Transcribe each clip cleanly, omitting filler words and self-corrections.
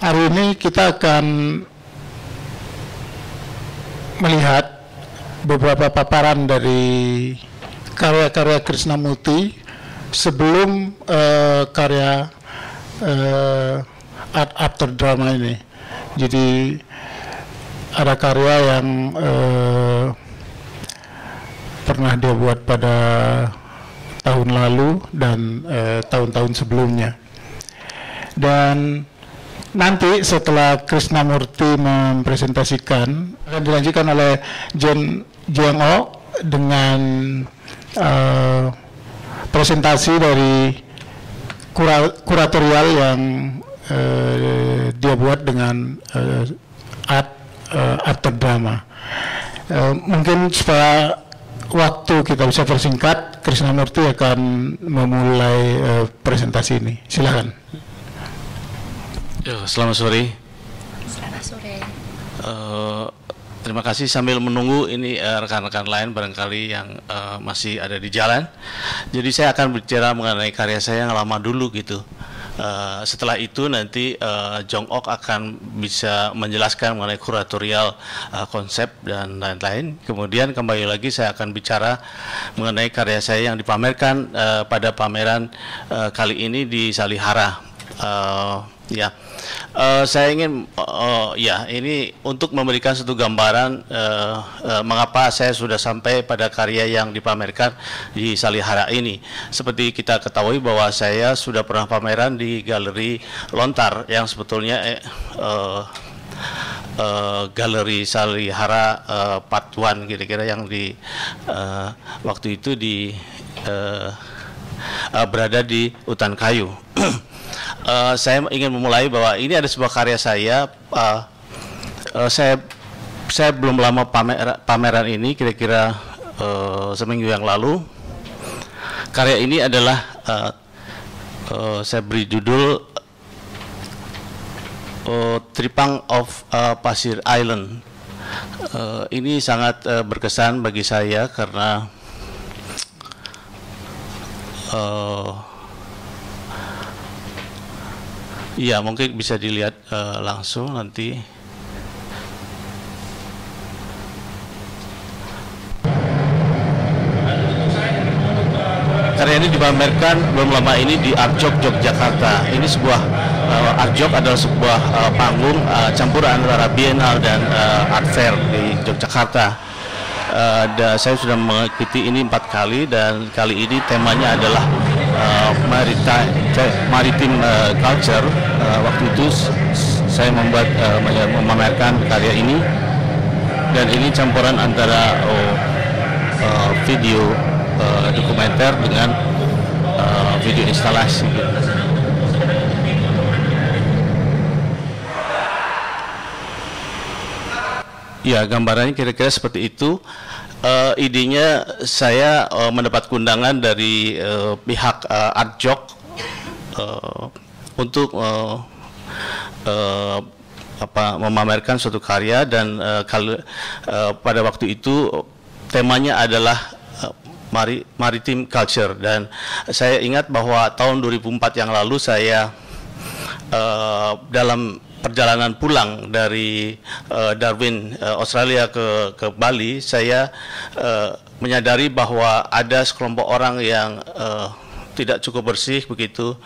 Hari ini kita akan melihat beberapa paparan dari karya-karya Krishnamurti sebelum karya art drama ini. Jadi ada karya yang pernah dia buat pada tahun lalu dan tahun-tahun sebelumnya. Dan nanti setelah Krishnamurti mempresentasikan, akan dilanjutkan oleh Jeong Ok dengan presentasi dari kuratorial yang dia buat dengan art drama. Mungkin supaya waktu kita bisa persingkat, Krishnamurti akan memulai presentasi ini. Silakan. Selamat sore. Selamat sore. Terima kasih. Sambil menunggu ini rekan-rekan lain barangkali yang masih ada di jalan. Jadi saya akan bicara mengenai karya saya yang lama dulu gitu. Setelah itu nanti Jeong Ok akan bisa menjelaskan mengenai kuratorial konsep dan lain-lain. Kemudian kembali lagi saya akan bicara mengenai karya saya yang dipamerkan pada pameran kali ini di Salihara. Saya ingin ini untuk memberikan satu gambaran mengapa saya sudah sampai pada karya yang dipamerkan di Salihara ini. Seperti kita ketahui bahwa saya sudah pernah pameran di Galeri Lontar yang sebetulnya Galeri Salihara Part 1 kira-kira yang di waktu itu berada di Hutan Kayu. Saya ingin memulai bahwa ini ada sebuah karya saya. Saya belum lama pameran ini, kira-kira seminggu yang lalu. Karya ini adalah saya beri judul Tripang of Pasir Island. Ini sangat berkesan bagi saya karena ya, mungkin bisa dilihat langsung nanti. Karya ini dipamerkan belum lama ini di Art Jog Yogyakarta. Ini sebuah Art Jog adalah sebuah panggung campuran antara Biennale dan Art Fair di Yogyakarta. Saya sudah mengikuti ini 4 kali dan kali ini temanya adalah Maritime Culture. Waktu itu saya memamerkan karya ini dan ini campuran antara video dokumenter dengan video instalasi. Ya, gambarannya kira-kira seperti itu. Idenya saya mendapat undangan dari pihak Art Jog untuk memamerkan suatu karya dan pada waktu itu temanya adalah Maritime Culture, dan saya ingat bahwa tahun 2004 yang lalu saya dalam perjalanan pulang dari Darwin, Australia ke Bali, saya menyadari bahwa ada sekelompok orang yang tidak cukup bersih begitu,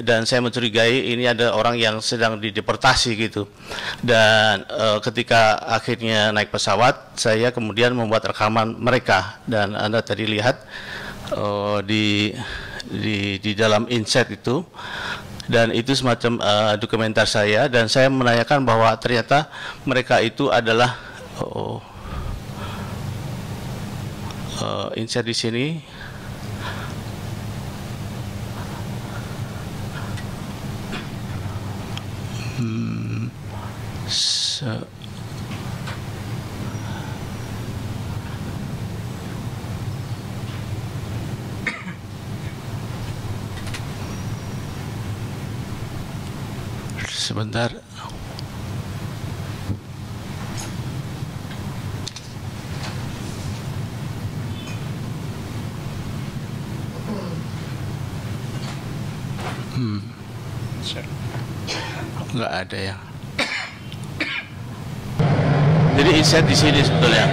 dan saya mencurigai ini ada orang yang sedang dideportasi gitu. Dan ketika akhirnya naik pesawat, saya kemudian membuat rekaman mereka, dan Anda tadi lihat di dalam inset itu. Dan itu semacam dokumenter saya, dan saya menanyakan bahwa ternyata mereka itu adalah insert di sini. Sebentar. nggak ada ya. Jadi insight di sini sebetulnya.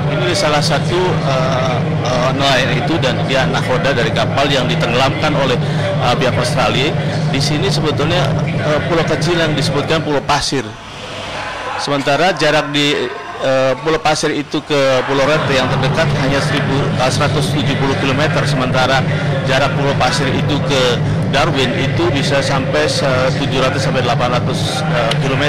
Ini salah satu nelayan itu, dan dia nakoda dari kapal yang ditenggelamkan oleh pihak Australia. Di sini sebetulnya pulau kecil yang disebutkan Pulau Pasir. Sementara jarak di Pulau Pasir itu ke Pulau Rete yang terdekat hanya 170 km, sementara jarak Pulau Pasir itu ke Darwin itu bisa sampai 700 sampai 800 km.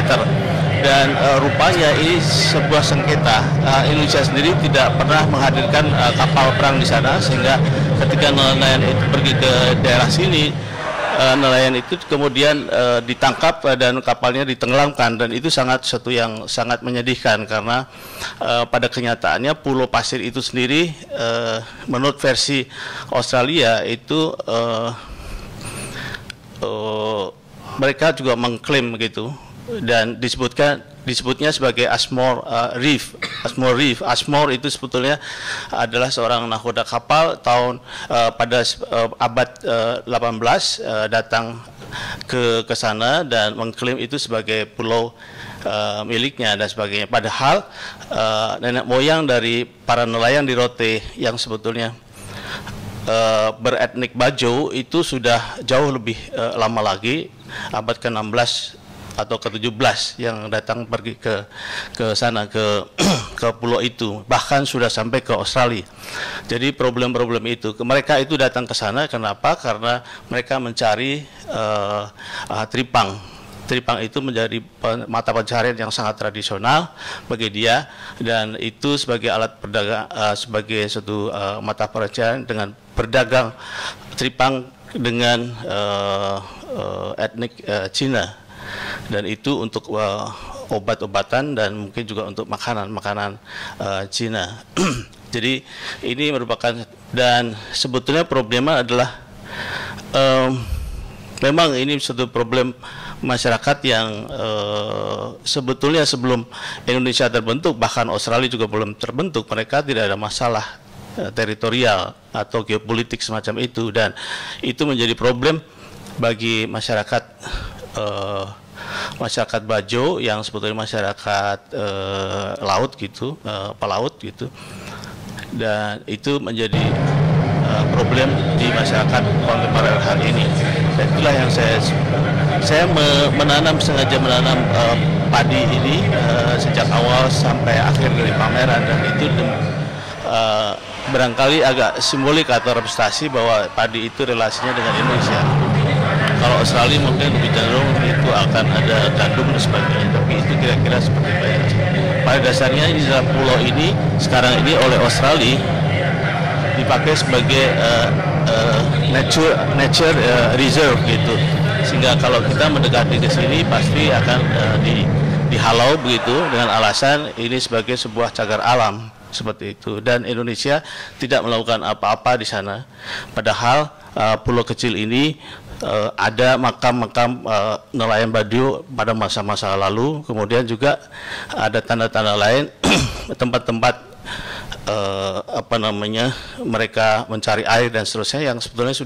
Dan rupanya ini sebuah sengketa. Indonesia sendiri tidak pernah menghadirkan kapal perang di sana, sehingga ketika nelayan itu pergi ke daerah sini, nelayan itu kemudian ditangkap dan kapalnya ditenggelamkan, dan itu satu yang sangat menyedihkan karena pada kenyataannya Pulau Pasir itu sendiri menurut versi Australia itu mereka juga mengklaim begitu, dan disebutnya sebagai Ashmore Reef. Ashmore itu sebetulnya adalah seorang nakoda kapal pada abad 18 datang ke sana dan mengklaim itu sebagai pulau miliknya dan sebagainya. Padahal nenek moyang dari para nelayan di Rote yang sebetulnya beretnik Bajo itu sudah jauh lebih lama lagi, abad ke-16 atau ke-17 yang datang pergi ke sana, ke pulau itu, bahkan sudah sampai ke Australia. Jadi problem-problem itu, mereka itu datang ke sana kenapa? Karena mereka mencari tripang. Tripang itu menjadi mata pencarian yang sangat tradisional bagi dia, dan itu sebagai alat perdagang, sebagai suatu mata pencarian dengan berdagang tripang dengan etnik Cina. Dan itu untuk obat-obatan dan mungkin juga untuk makanan-makanan Cina. Jadi ini merupakan, dan sebetulnya problemnya adalah memang ini suatu problem masyarakat yang sebetulnya sebelum Indonesia terbentuk, bahkan Australia juga belum terbentuk, mereka tidak ada masalah teritorial atau geopolitik semacam itu, dan itu menjadi problem bagi masyarakat masyarakat Bajo yang sebetulnya masyarakat laut gitu, pelaut gitu, dan itu menjadi problem di masyarakat kontemporer hari ini. Dan itulah yang saya sengaja menanam padi ini sejak awal sampai akhir dari pameran, dan itu barangkali agak simbolik atau representasi bahwa padi itu relasinya dengan Indonesia. Kalau Australia mungkin lebih cenderung itu akan ada gandum dan sebagainya, tapi itu kira-kira seperti itu. Pada dasarnya ini pulau ini sekarang ini oleh Australia dipakai sebagai nature reserve gitu, sehingga kalau kita mendekati ke sini pasti akan dihalau begitu dengan alasan ini sebagai sebuah cagar alam seperti itu, dan Indonesia tidak melakukan apa-apa di sana. Padahal pulau kecil ini ada makam-makam nelayan Bajo pada masa-masa lalu, kemudian juga ada tanda-tanda lain tempat-tempat mereka mencari air dan seterusnya yang sebetulnya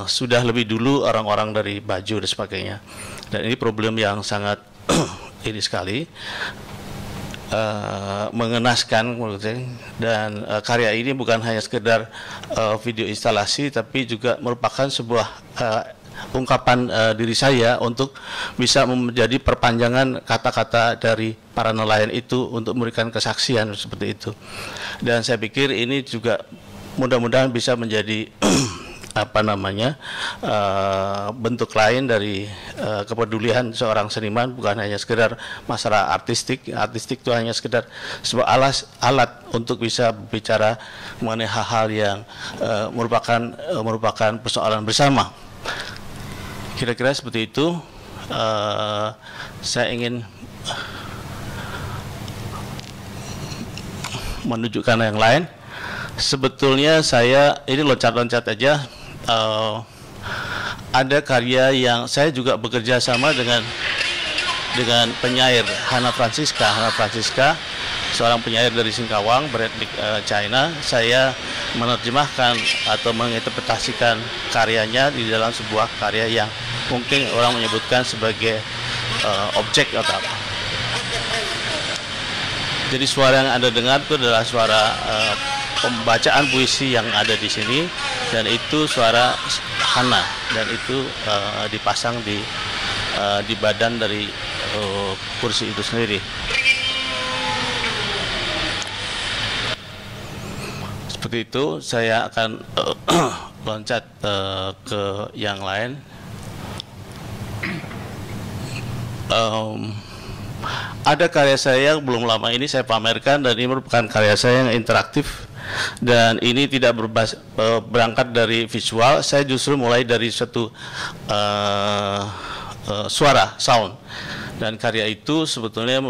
sudah lebih dulu orang-orang dari Bajo dan sebagainya. Dan ini problem yang sangat ini sekali mengenaskan menurut saya, dan karya ini bukan hanya sekedar video instalasi, tapi juga merupakan sebuah ungkapan diri saya untuk bisa menjadi perpanjangan kata-kata dari para nelayan itu untuk memberikan kesaksian seperti itu. Dan saya pikir ini juga mudah-mudahan bisa menjadi bentuk lain dari kepedulian seorang seniman, bukan hanya sekedar masalah artistik itu hanya sekedar sebuah alat untuk bisa berbicara mengenai hal-hal yang merupakan persoalan bersama. Kira-kira seperti itu. Saya ingin menunjukkan yang lain. Sebetulnya saya ini loncat-loncat aja. Ada karya yang saya juga bekerja sama dengan penyair Hana Francisca, seorang penyair dari Singkawang beretnik China. Saya menerjemahkan atau menginterpretasikan karyanya di dalam sebuah karya yang mungkin orang menyebutkan sebagai objek atau apa. Jadi suara yang Anda dengar itu adalah suara pembacaan puisi yang ada di sini, dan itu suara Hana, dan itu dipasang di badan dari kursi itu sendiri. Seperti itu, saya akan loncat ke yang lain. Ada karya saya yang belum lama ini saya pamerkan, dan ini merupakan karya saya yang interaktif, dan ini tidak berangkat dari visual. Saya justru mulai dari suatu suara, sound, dan karya itu sebetulnya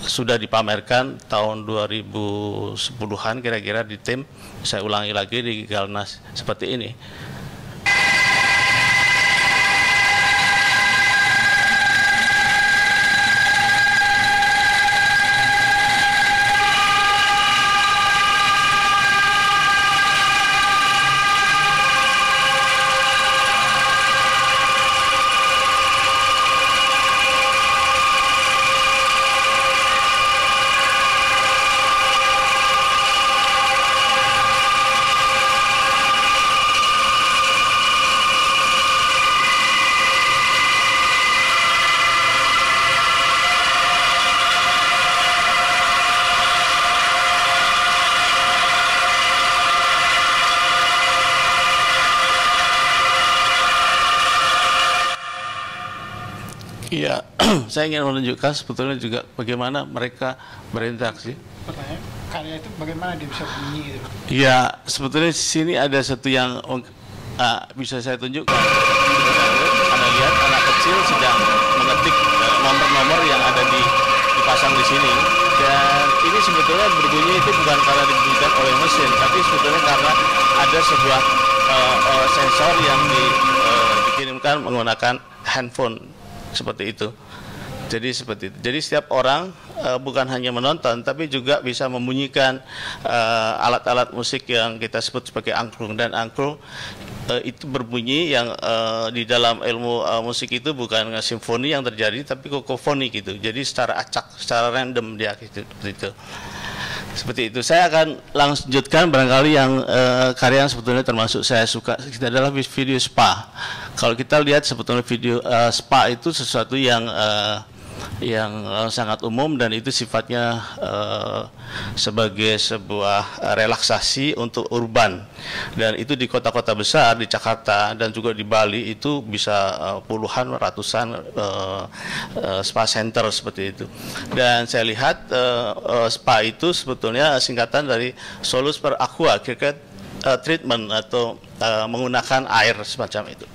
sudah dipamerkan tahun 2010-an kira-kira di tim. Saya ulangi lagi di Galnas seperti ini. Iya, saya ingin menunjukkan sebetulnya juga bagaimana mereka berinteraksi. Pertanyaan, karya itu bagaimana dia bisa bunyi gitu? Iya, sebetulnya di sini ada satu yang bisa saya tunjukkan. Anda lihat anak kecil sedang mengetik nomor-nomor yang ada dipasang di sini, dan ini sebetulnya berbunyi itu bukan karena dibunyikan oleh mesin, tapi sebetulnya karena ada sebuah sensor yang dikirimkan menggunakan handphone. Seperti itu. Jadi seperti itu. Jadi setiap orang bukan hanya menonton, tapi juga bisa membunyikan alat-alat musik yang kita sebut sebagai angklung, dan angklung itu berbunyi yang di dalam ilmu musik itu bukan simfoni yang terjadi, tapi kokofoni gitu. Jadi secara acak, secara random dia gitu, seperti itu. Seperti itu. Saya akan lanjutkan barangkali yang karya yang sebetulnya termasuk saya suka. Itu adalah video spa. Kalau kita lihat sebetulnya video spa itu sesuatu yang sangat umum, dan itu sifatnya sebagai sebuah relaksasi untuk urban, dan itu di kota-kota besar, di Jakarta dan juga di Bali itu bisa puluhan, ratusan spa center seperti itu. Dan saya lihat spa itu sebetulnya singkatan dari Solus per Aqua, kira-kira treatment atau menggunakan air semacam itu.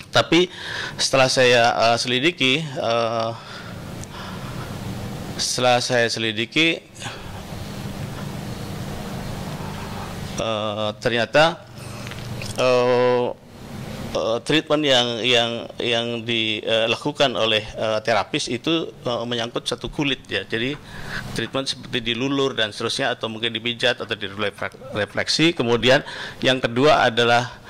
Tapi setelah saya selidiki, ternyata treatment yang dilakukan oleh terapis itu menyangkut satu kulit ya. Jadi treatment seperti dilulur dan seterusnya, atau mungkin dipijat atau direfleksi. Kemudian yang kedua adalah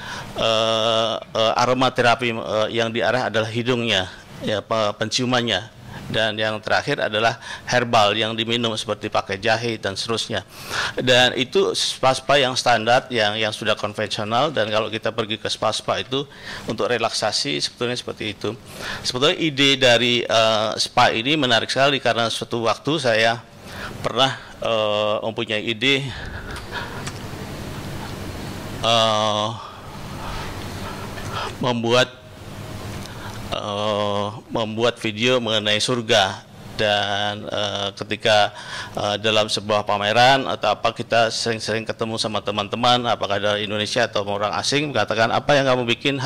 aromaterapi yang diarah adalah hidungnya, ya, penciumannya. Dan yang terakhir adalah herbal yang diminum seperti pakai jahe dan seterusnya. Dan itu spa-spa yang standar, yang sudah konvensional. Dan kalau kita pergi ke spa-spa itu untuk relaksasi sebetulnya seperti itu. Sebetulnya ide dari spa ini menarik sekali, karena suatu waktu saya pernah mempunyai ide membuat video mengenai surga. Dan ketika dalam sebuah pameran atau apa, kita sering-sering ketemu sama teman-teman, apakah dari Indonesia atau orang asing, mengatakan, apa yang kamu bikin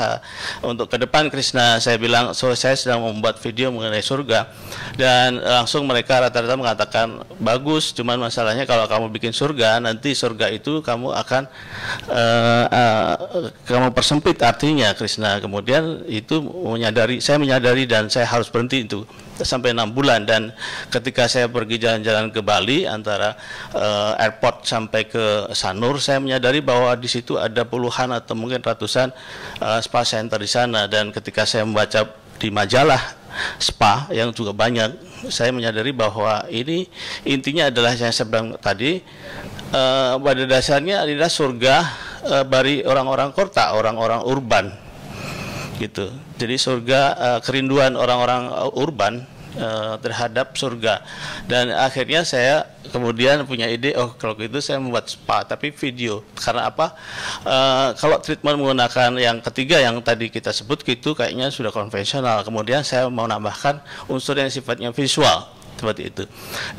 untuk ke depan, Krishna? Saya bilang, saya sedang membuat video mengenai surga. Dan langsung mereka rata-rata mengatakan, bagus, cuman masalahnya kalau kamu bikin surga, nanti surga itu kamu akan kamu persempit artinya, Krishna. Kemudian itu saya menyadari dan saya harus berhenti itu. sampai 6 bulan. Dan ketika saya pergi jalan-jalan ke Bali antara airport sampai ke Sanur, saya menyadari bahwa di situ ada puluhan atau mungkin ratusan spa center di sana. Dan ketika saya membaca di majalah spa yang juga banyak, saya menyadari bahwa ini intinya adalah yang saya bilang tadi, pada dasarnya adalah surga bagi orang-orang kota, orang-orang urban gitu. Jadi surga, kerinduan orang-orang urban terhadap surga. Dan akhirnya saya kemudian punya ide, oh kalau gitu saya membuat spa tapi video. Karena apa? Kalau treatment menggunakan yang ketiga yang tadi kita sebut gitu kayaknya sudah konvensional. Kemudian saya mau nambahkan unsur yang sifatnya visual seperti itu.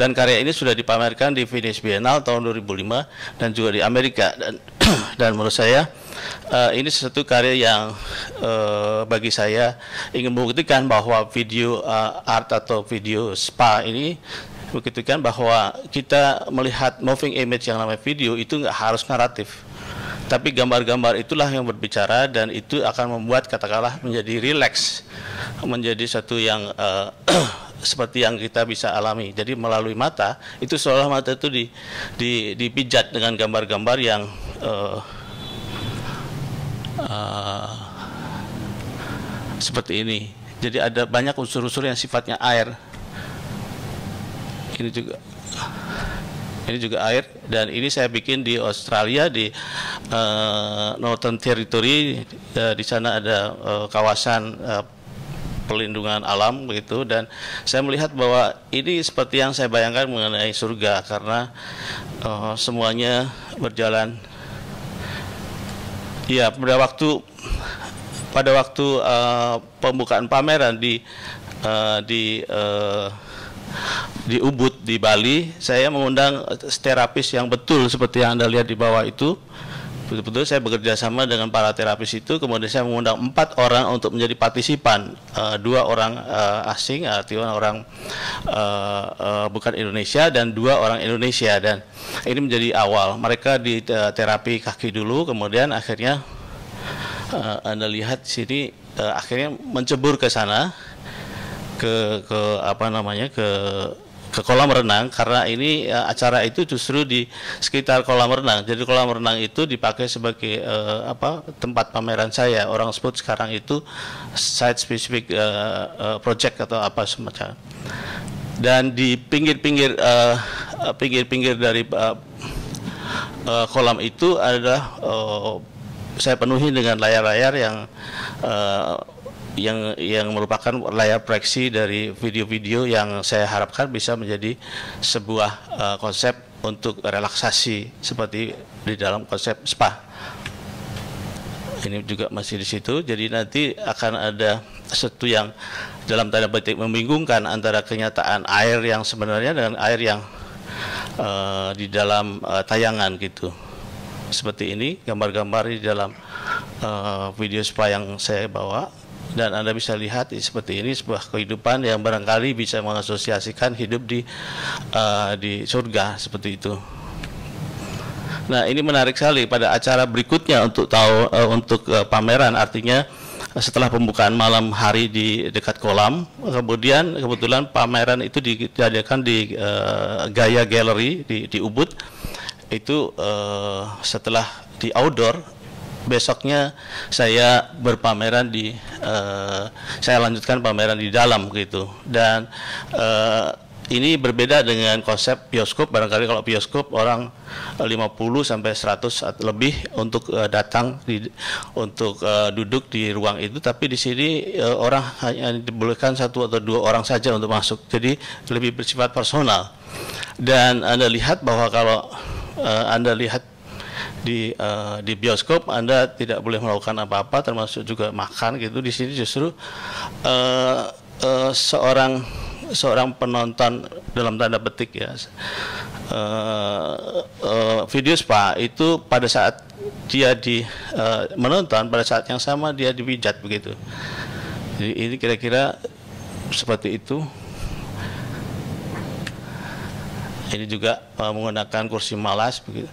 Dan karya ini sudah dipamerkan di Venice Biennale tahun 2005 dan juga di Amerika. Dan menurut saya ini sesuatu karya yang bagi saya ingin membuktikan bahwa video art atau video spa ini membuktikan bahwa kita melihat moving image yang namanya video itu nggak harus naratif, tapi gambar-gambar itulah yang berbicara dan itu akan membuat katakanlah menjadi relax, menjadi satu yang seperti yang kita bisa alami. Jadi melalui mata itu seolah mata itu dipijat dengan gambar-gambar yang seperti ini. Jadi ada banyak unsur-unsur yang sifatnya air. Ini juga air, dan ini saya bikin di Australia di Northern Territory. Di sana ada kawasan pelindungan alam begitu, dan saya melihat bahwa ini seperti yang saya bayangkan mengenai surga karena semuanya berjalan. Ya, pada waktu pembukaan pameran di Ubud di Bali, saya mengundang terapis yang betul seperti yang Anda lihat di bawah itu. Betul-betul saya bekerja sama dengan para terapis itu, kemudian saya mengundang 4 orang untuk menjadi partisipan, 2 orang asing, artinya orang bukan Indonesia, dan 2 orang Indonesia. Dan ini menjadi awal mereka di terapi kaki dulu, kemudian akhirnya Anda lihat di sini akhirnya mencebur ke sana ke kolam renang, karena ini acara itu justru di sekitar kolam renang. Jadi kolam renang itu dipakai sebagai tempat pameran saya. Orang sebut sekarang itu site specific project atau apa semacam. Dan di pinggir-pinggir dari kolam itu adalah saya penuhi dengan layar-layar yang merupakan layar proyeksi dari video-video yang saya harapkan bisa menjadi sebuah konsep untuk relaksasi seperti di dalam konsep spa. Ini juga masih di situ. Jadi nanti akan ada sesuatu yang dalam tanda petik membingungkan antara kenyataan air yang sebenarnya dengan air yang di dalam tayangan gitu. Seperti ini gambar-gambar di dalam video spa yang saya bawa. Dan Anda bisa lihat seperti ini sebuah kehidupan yang barangkali bisa mengasosiasikan hidup di surga seperti itu. Nah, ini menarik sekali pada acara berikutnya untuk pameran, artinya setelah pembukaan malam hari di dekat kolam, kemudian kebetulan pameran itu diadakan di Gaia Gallery di Ubud. Itu setelah di outdoor. Besoknya saya berpameran saya lanjutkan pameran di dalam gitu. Dan ini berbeda dengan konsep bioskop. Barangkali kalau bioskop orang 50 sampai 100 lebih untuk datang untuk duduk di ruang itu, tapi di sini orang hanya dibolehkan 1 atau 2 orang saja untuk masuk. Jadi lebih bersifat personal. Dan Anda lihat bahwa kalau Anda lihat di bioskop Anda tidak boleh melakukan apa-apa, termasuk juga makan gitu. Di sini justru seorang penonton dalam tanda petik ya, video spa itu pada saat dia menonton, pada saat yang sama dia dipijat begitu. Jadi ini kira-kira seperti itu. Ini juga menggunakan kursi malas begitu.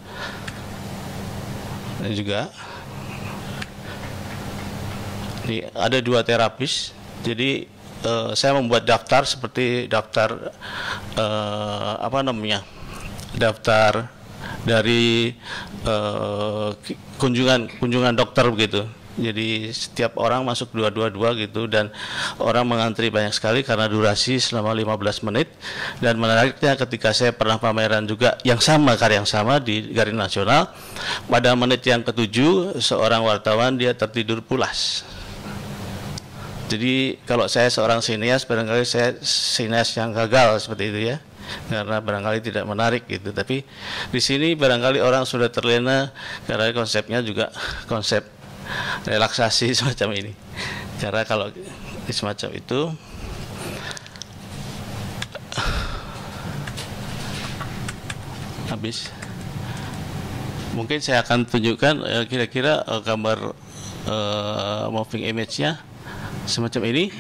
Ini juga ada 2 terapis. Jadi saya membuat daftar seperti daftar daftar dari kunjungan dokter begitu. Jadi setiap orang masuk dua gitu, dan orang mengantri banyak sekali karena durasi selama 15 menit. Dan menariknya ketika saya pernah pameran juga yang sama, karya yang sama di Galeri Nasional, pada menit yang ke-7 seorang wartawan dia tertidur pulas. Jadi kalau saya seorang sinias, barangkali saya sinias yang gagal seperti itu ya, karena barangkali tidak menarik gitu. Tapi di sini barangkali orang sudah terlena karena konsepnya juga konsep relaksasi semacam ini. Karena kalau semacam itu habis, mungkin saya akan tunjukkan kira-kira gambar moving image-nya semacam ini.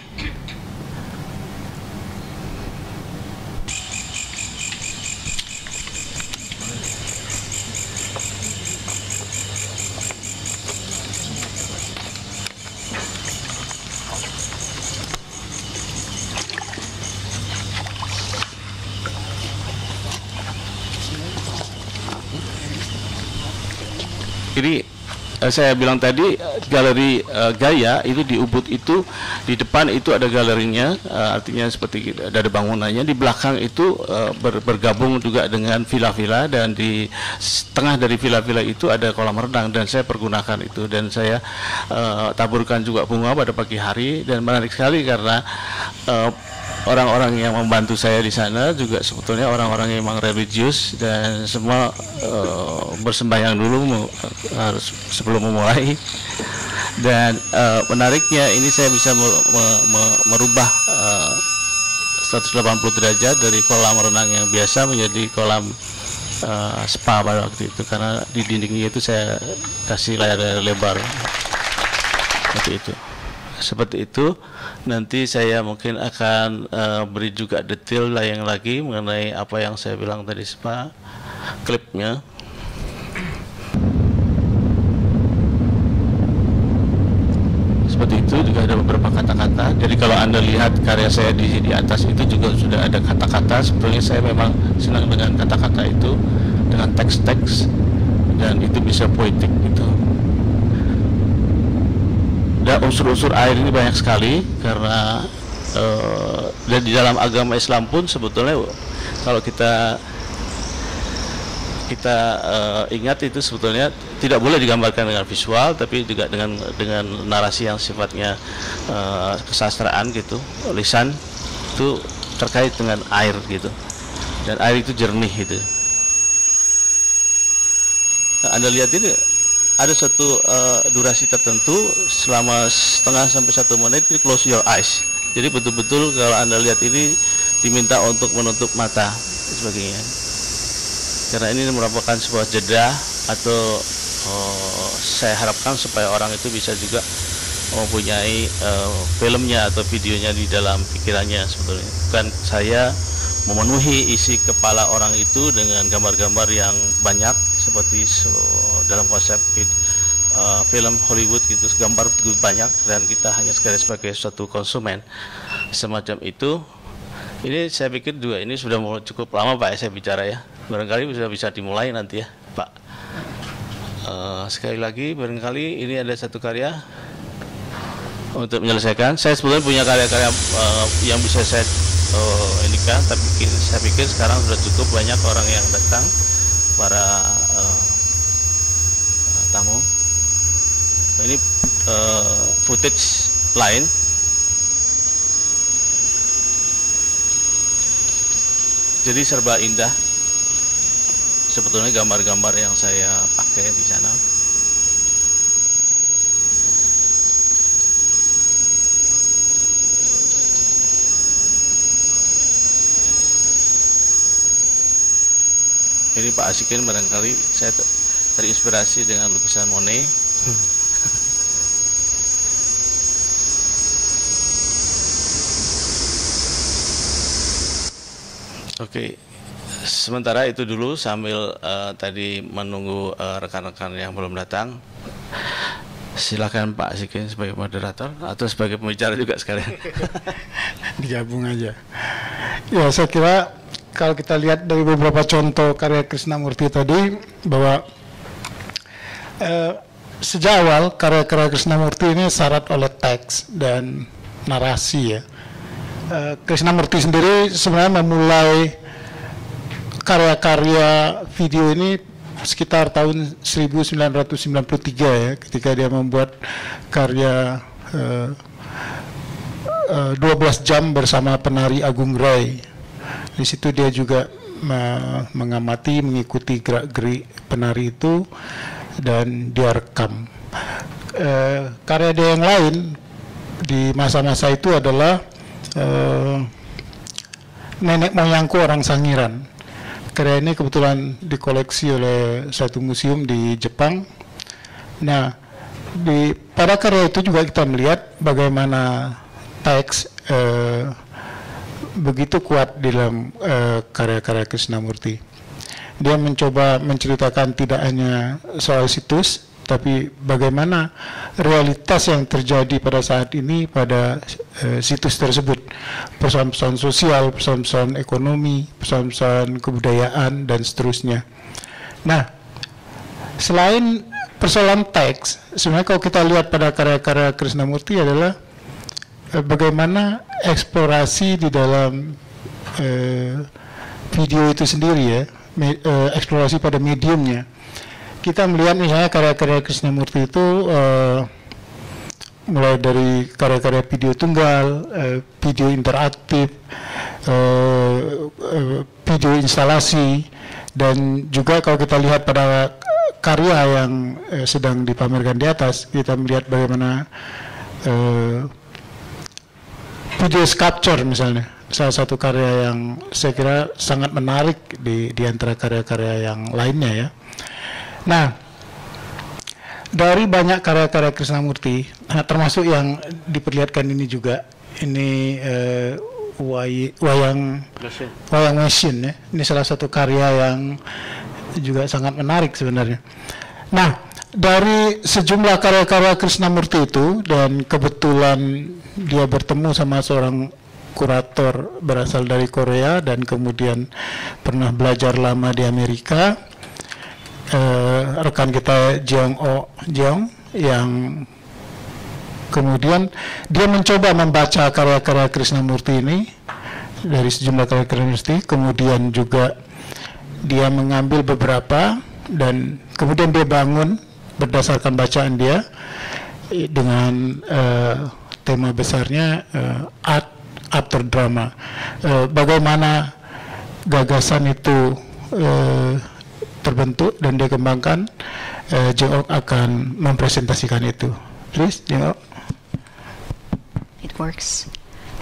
Jadi saya bilang tadi galeri Gaya itu di Ubud itu di depan itu ada galerinya, artinya seperti ada bangunannya. Di belakang itu bergabung juga dengan villa-villa, dan di tengah dari villa-villa itu ada kolam renang, dan saya pergunakan itu, dan saya taburkan juga bunga pada pagi hari. Dan menarik sekali karena orang-orang yang membantu saya di sana juga sebetulnya orang-orang yang memang religius, dan semua bersembahyang dulu harus sebelum memulai. Dan menariknya ini saya bisa merubah 180 derajat dari kolam renang yang biasa menjadi kolam spa pada waktu itu, karena di dindingnya itu saya kasih layar lebar seperti itu. Nanti saya mungkin akan beri juga detail layang lagi mengenai apa yang saya bilang tadi, spa klipnya. Seperti itu juga ada beberapa kata-kata. Jadi kalau Anda lihat karya saya di atas itu juga sudah ada kata-kata. Sebetulnya saya memang senang dengan kata-kata itu, dengan teks-teks, dan itu bisa poetik gitu. Dan unsur-unsur air ini banyak sekali, karena dan di dalam agama Islam pun sebetulnya kalau kita ingat itu sebetulnya tidak boleh digambarkan dengan visual, tapi juga dengan narasi yang sifatnya kesastraan gitu, lisan itu terkait dengan air gitu, dan air itu jernih gitu. Nah, Anda lihat ini ada satu durasi tertentu selama setengah sampai 1 menit, ini close your eyes. Jadi betul-betul kalau Anda lihat ini diminta untuk menutup mata dan sebagainya. Karena ini merupakan sebuah jeda, atau saya harapkan supaya orang itu bisa juga mempunyai filmnya atau videonya di dalam pikirannya sebetulnya. Bukan saya memenuhi isi kepala orang itu dengan gambar-gambar yang banyak seperti dalam konsep film Hollywood gitu, gambar banyak, dan kita hanya sebagai suatu konsumen semacam itu. Ini saya pikir juga ini sudah cukup lama Pak saya bicara ya, barangkali sudah bisa dimulai nanti ya Pak. Sekali lagi barangkali ini ada satu karya untuk menyelesaikan. Saya sebetulnya punya karya-karya yang bisa saya indikan, tapi saya pikir sekarang sudah cukup banyak orang yang datang, para tamu. Ini footage lain. Jadi serba indah sebetulnya gambar-gambar yang saya pakai di sana. Ini Pak Asikin barangkali saya terinspirasi dengan lukisan Monet. Oke, sementara itu dulu sambil tadi menunggu rekan-rekan yang belum datang. Silakan Pak Sikin sebagai moderator atau sebagai pembicara juga sekalian. Digabung aja. Ya, saya kira kalau kita lihat dari beberapa contoh karya Krishnamurti tadi bahwa sejak awal karya-karya Krishnamurti ini syarat oleh teks dan narasi ya. Krishnamurti sendiri sebenarnya memulai karya-karya video ini sekitar tahun 1993 ya, ketika dia membuat karya 12 jam bersama penari Agung Rai. Di situ dia juga mengamati, mengikuti gerak-gerik penari itu dan dia rekam. Karya dia yang lain di masa-masa itu adalah Nenek Moyangku Orang Sangiran. Karya ini kebetulan dikoleksi oleh satu museum di Jepang. Nah, pada karya itu juga kita melihat bagaimana teks begitu kuat di dalam karya-karya Krishnamurti. Dia mencoba menceritakan tidak hanya soal situs, tapi bagaimana realitas yang terjadi pada saat ini pada situs tersebut, persoalan-persoalan sosial, persoalan-persoalan ekonomi, persoalan-persoalan kebudayaan dan seterusnya. Nah, selain persoalan teks, sebenarnya kalau kita lihat pada karya-karya Krishnamurti adalah bagaimana eksplorasi di dalam video itu sendiri ya, eksplorasi pada mediumnya. Kita melihat misalnya karya-karya Krishnamurti itu mulai dari karya-karya video tunggal, video interaktif, video instalasi, dan juga kalau kita lihat pada karya yang sedang dipamerkan di atas, kita melihat bagaimana video sculpture misalnya, salah satu karya yang saya kira sangat menarik di antara karya-karya yang lainnya ya. Nah, dari banyak karya-karya Krishnamurti, termasuk yang diperlihatkan ini juga, ini wayang mesin ya. Ini salah satu karya yang juga sangat menarik sebenarnya. Nah, dari sejumlah karya-karya Krishnamurti itu, dan kebetulan dia bertemu sama seorang kurator berasal dari Korea dan kemudian pernah belajar lama di Amerika, rekan kita Jeong yang kemudian dia mencoba membaca karya-karya Krishnamurti ini dari sejumlah karya Krishnamurti, kemudian juga dia mengambil beberapa dan kemudian dia bangun berdasarkan bacaan dia dengan tema besarnya art after drama. Bagaimana gagasan itu terbentuk dan dikembangkan, Jeong akan mempresentasikan itu. Please, Jeong. It works.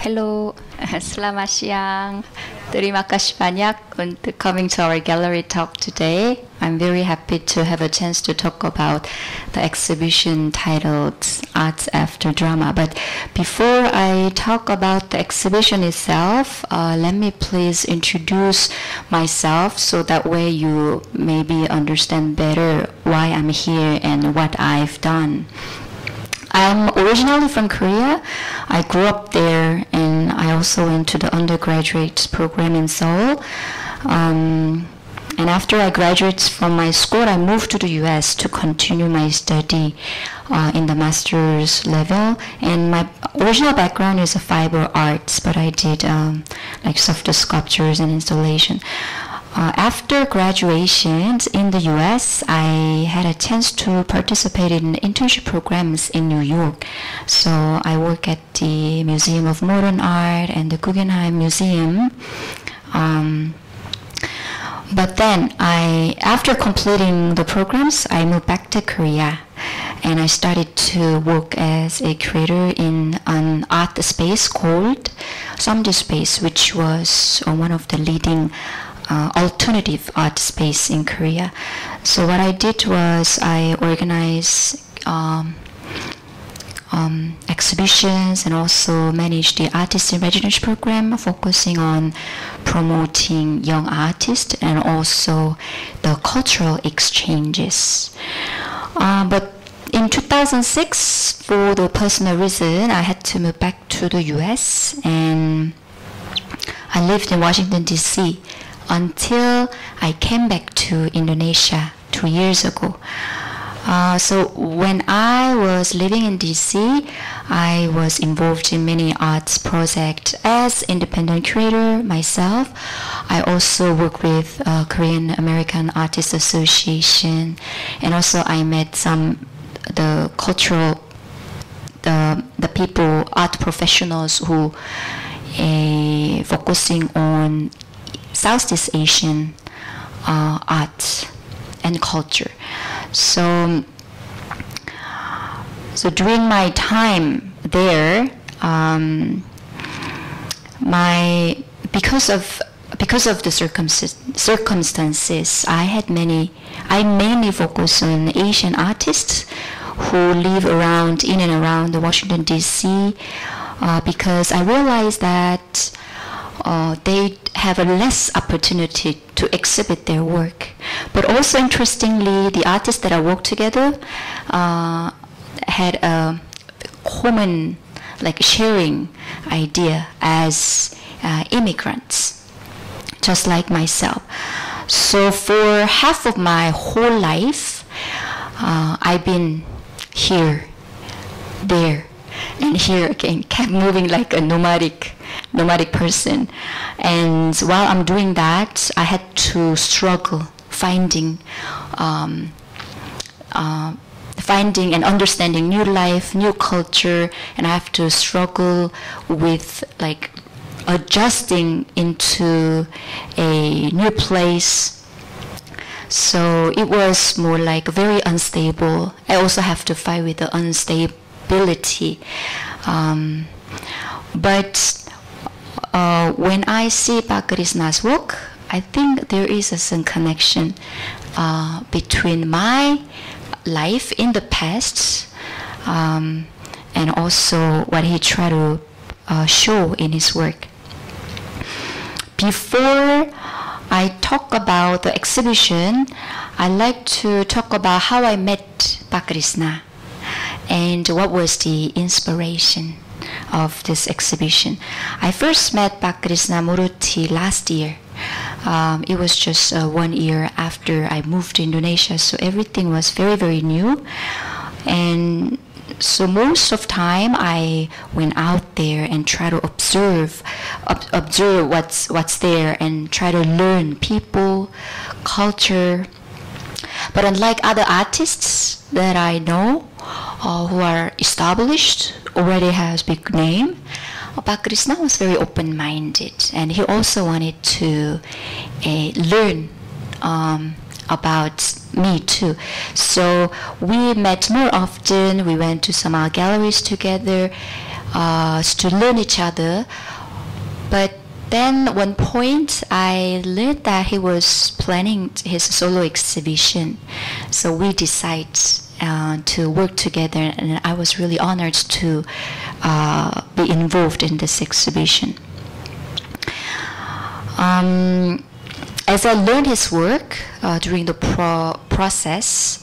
Hello, selamat siang. Terima kasih banyak untuk coming to our gallery talk today. I'm very happy to have a chance to talk about the exhibition titled Art After Drama. But before I talk about the exhibition itself, let me please introduce myself so that way you maybe understand better why I'm here and what I've done. I'm originally from Korea. I grew up there and I also went to the undergraduate program in Seoul. And after I graduated from my school, I moved to the US to continue my study in the master's level. And my original background is fiber arts, but I did like soft sculptures and installation. After graduation in the US, I had a chance to participate in internship programs in New York. So I work at the Museum of Modern Art and the Guggenheim Museum. But then after completing the programs, I moved back to Korea. And I started to work as a creator in an art space called Samdi Space, which was one of the leading alternative art space in Korea. So what I did was I organized exhibitions and also managed the artist in residence program, focusing on promoting young artists and also the cultural exchanges. But In 2006, for the personal reason, I had to move back to the US, and I lived in Washington, D.C. until I came back to Indonesia 2 years ago. So when I was living in DC, I was involved in many arts projects as independent curator myself. I also work with Korean American Artists Association, and also I met the cultural, the people, art professionals who focusing on Southeast Asian art and culture. So during my time there, because of the circumstances, I mainly focus on Asian artists who live in and around the Washington D.C. Because I realized that they have a less opportunity to exhibit their work. But also interestingly, the artists that I worked together had a common, sharing idea as immigrants, just like myself. So for half of my whole life, I've been here, there, and here again, kept moving like a nomadic person. And while I'm doing that, I had to struggle finding and understanding new life, new culture, and I have to struggle with adjusting into a new place. So it was more very unstable. I also have to fight with the instability. But when I see Pak Krishna's work, I think there is some connection between my life in the past and also what he tried to show in his work. Before I talk about the exhibition, I'd like to talk about how I met Pak Krishna and what was the inspiration of this exhibition. I first met Pak Krishnamurti last year. It was just 1 year after I moved to Indonesia, so everything was very, very new. And so most of the time I went out there and try to observe what's there and try to learn people, culture. But unlike other artists that I know who are established, already has big name, Pak Krishna was very open-minded, and he also wanted to learn about me too. So we met more often. We went to some art galleries together to learn each other. But then one point I learned that he was planning his solo exhibition. So we decided to work together, and I was really honored to be involved in this exhibition. As I learned his work during the process,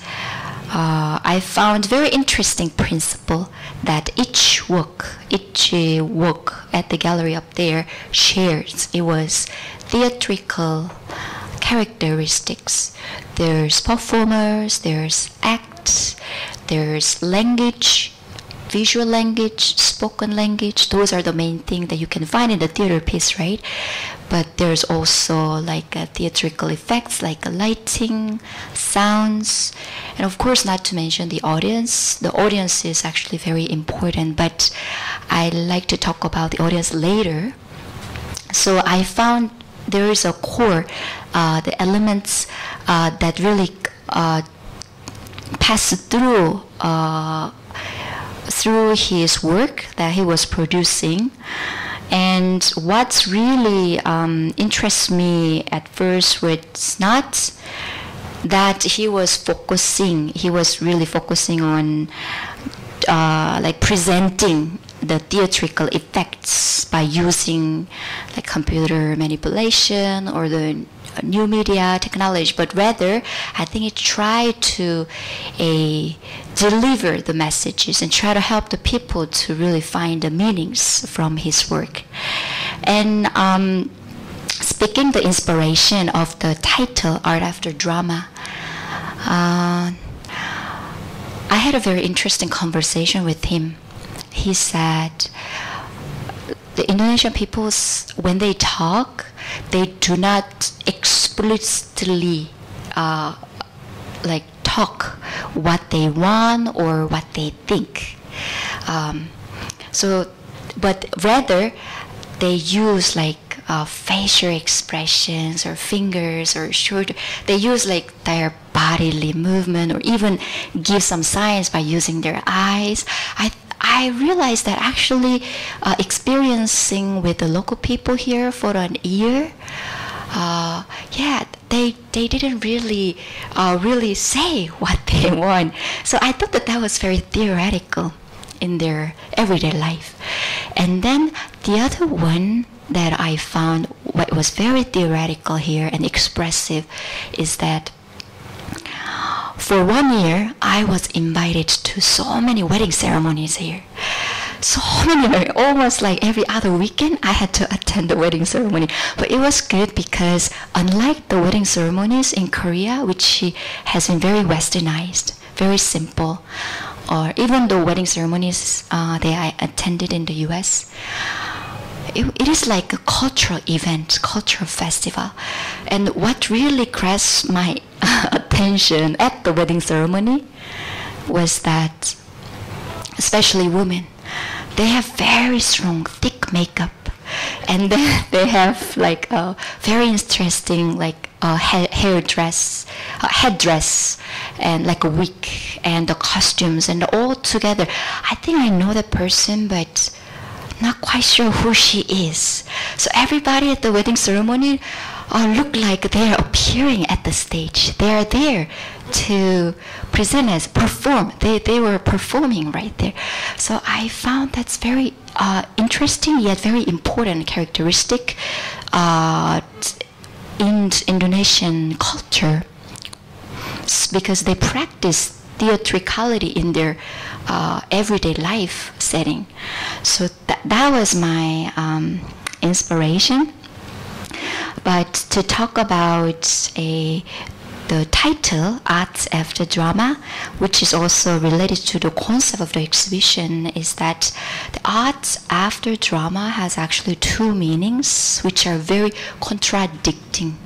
I found very interesting principle that each work at the gallery up there shares. It was theatrical characteristics. There's performers, there's acts, there's language, visual language, spoken language. Those are the main things that you can find in the theater piece, right? But there's also theatrical effects like lighting, sounds, and of course not to mention the audience. The audience is actually very important, but I like to talk about the audience later. So I found there is a core, the elements that really pass through his work that he was producing. And what's really interests me at first was not that he was really focusing on presenting the theatrical effects by using computer manipulation or the new media technology, but rather I think he tried to deliver the messages and try to help the people to really find the meanings from his work. And speaking the inspiration of the title, Art After Drama, I had a very interesting conversation with him. He said, the Indonesian people, when they talk, they do not explicitly talk what they want or what they think. But rather, they use facial expressions or fingers or shoulder. They use their bodily movement or even give some signs by using their eyes. I realized that actually experiencing with the local people here for an year, they didn't really say what they want. So I thought that was very theoretical in their everyday life. And then the other one that I found what was very theoretical here and expressive is that for 1 year, I was invited to so many wedding ceremonies here. So many, almost every other weekend, I had to attend the wedding ceremony. But it was good because unlike the wedding ceremonies in Korea, which has been very westernized, very simple, or even the wedding ceremonies that I attended in the US, it is like a cultural event, cultural festival. And what really grasped my attention at the wedding ceremony was that, especially women, they have very strong, thick makeup. And then they have a very interesting headdress, and a wig, and the costumes, and all together. I think I know that person, but not quite sure who she is. So everybody at the wedding ceremony look like they are appearing at the stage. They are there to present as perform. They were performing right there. So I found that's very interesting yet very important characteristic in Indonesian culture, because they practice theatricality in their everyday life setting. So that was my inspiration. But to talk about the title, Art After Drama, which is also related to the concept of the exhibition, is that the art after drama has actually two meanings, which are very contradicting.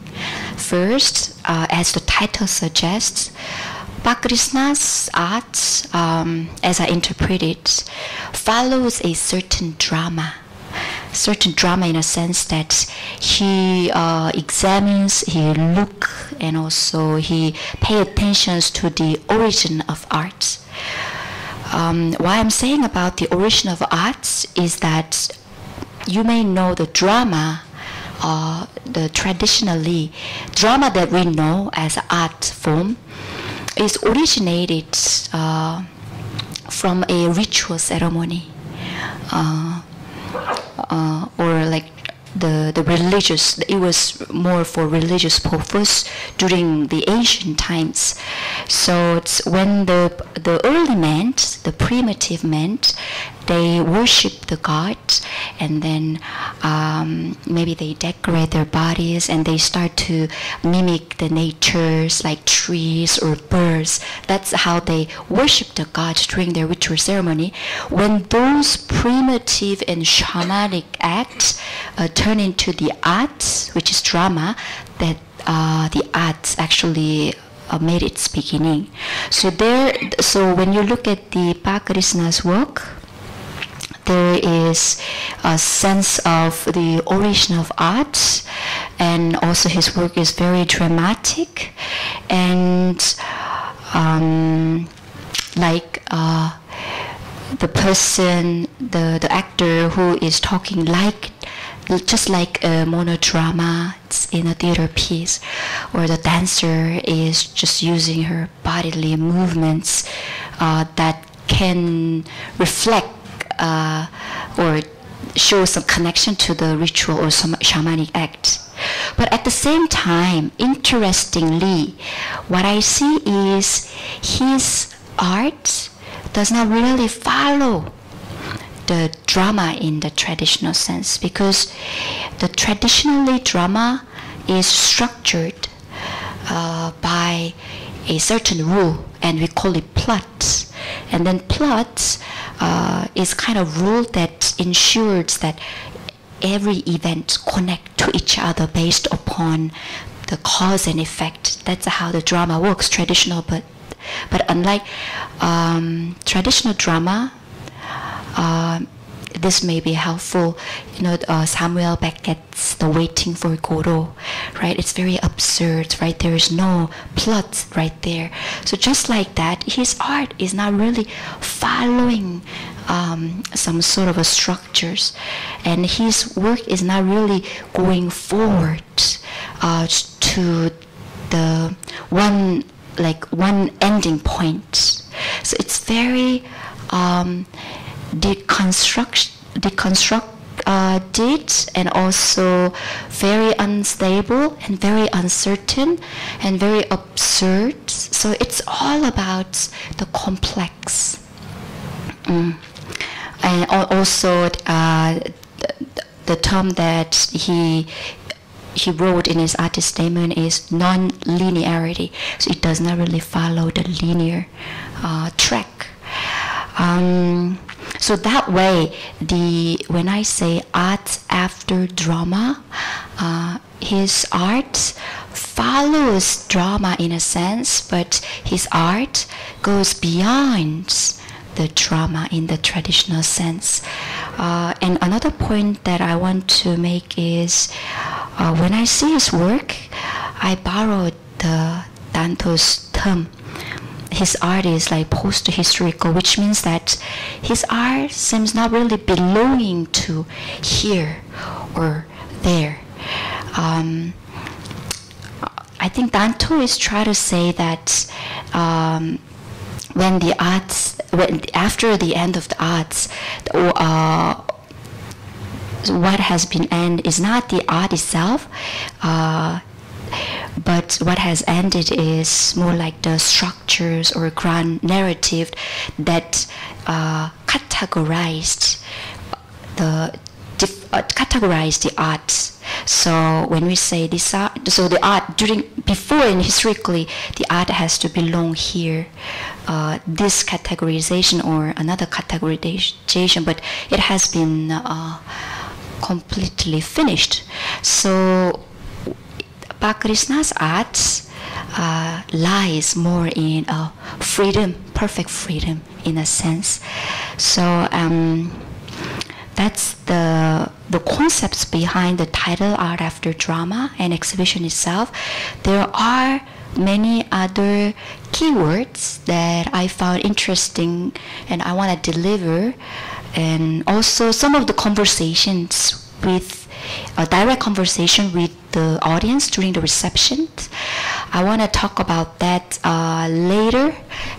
First, as the title suggests, Pak Krishna's art, as I interpret it, follows a certain drama in a sense that he examines, he look, and also he pay attention to the origin of art. What I'm saying about the origin of art is that you may know the drama, the traditionally drama that we know as art form is originated from a ritual ceremony. Or the religious, it was more for religious purpose during the ancient times. So it's when the early men, the primitive men, they worship the god, and then maybe they decorate their bodies and they start to mimic the natures like trees or birds. That's how they worship the god during their ritual ceremony. When those primitive and shamanic acts turn into the art, which is drama, that the art actually made its beginning. So when you look at the Pak Krishna's work, there is a sense of the origin of art, and also his work is very dramatic, and the person, the actor who is talking just like a monodrama in a theater piece, or the dancer is just using her bodily movements that can reflect or show some connection to the ritual or some shamanic act. But at the same time, interestingly, what I see is his art does not really follow the drama in the traditional sense, because the traditionally drama is structured by a certain rule, and we call it plots. And then plots is kind of rule that ensures that every event connect to each other based upon the cause and effect. That's how the drama works, traditional. But unlike traditional drama, this may be helpful. Samuel Beckett's The Waiting for Godot, right? It's very absurd, right? There is no plot right there. So just like that, his art is not really following some sort of a structures, and his work is not really going forward to the one ending point. So it's very deconstructed and also very unstable and very uncertain and very absurd. So it's all about the complex. And also the term that he wrote in his artist statement is non-linearity. So it does not really follow the linear track. So that way, when I say art after drama, his art follows drama in a sense, but his art goes beyond the drama in the traditional sense. And another point that I want to make is, when I see his work, I borrowed the Danto's term. His art is like post-historical, which means that his art seems not really belonging to here or there. I think Danto is trying to say that after the end of the arts, what has been ended is not the art itself, but what has ended is more like the structures or grand narrative that categorized the art. So when we say this art, so the art before and historically, the art has to belong here. This categorization or another categorization, but it has been completely finished. So Balakrishna's art lies more in freedom, perfect freedom in a sense. So that's the concepts behind the title Art After Drama and exhibition itself. There are many other keywords that I found interesting and I want to deliver, and also some of the conversations with a direct conversation with the audience during the reception. I want to talk about that later,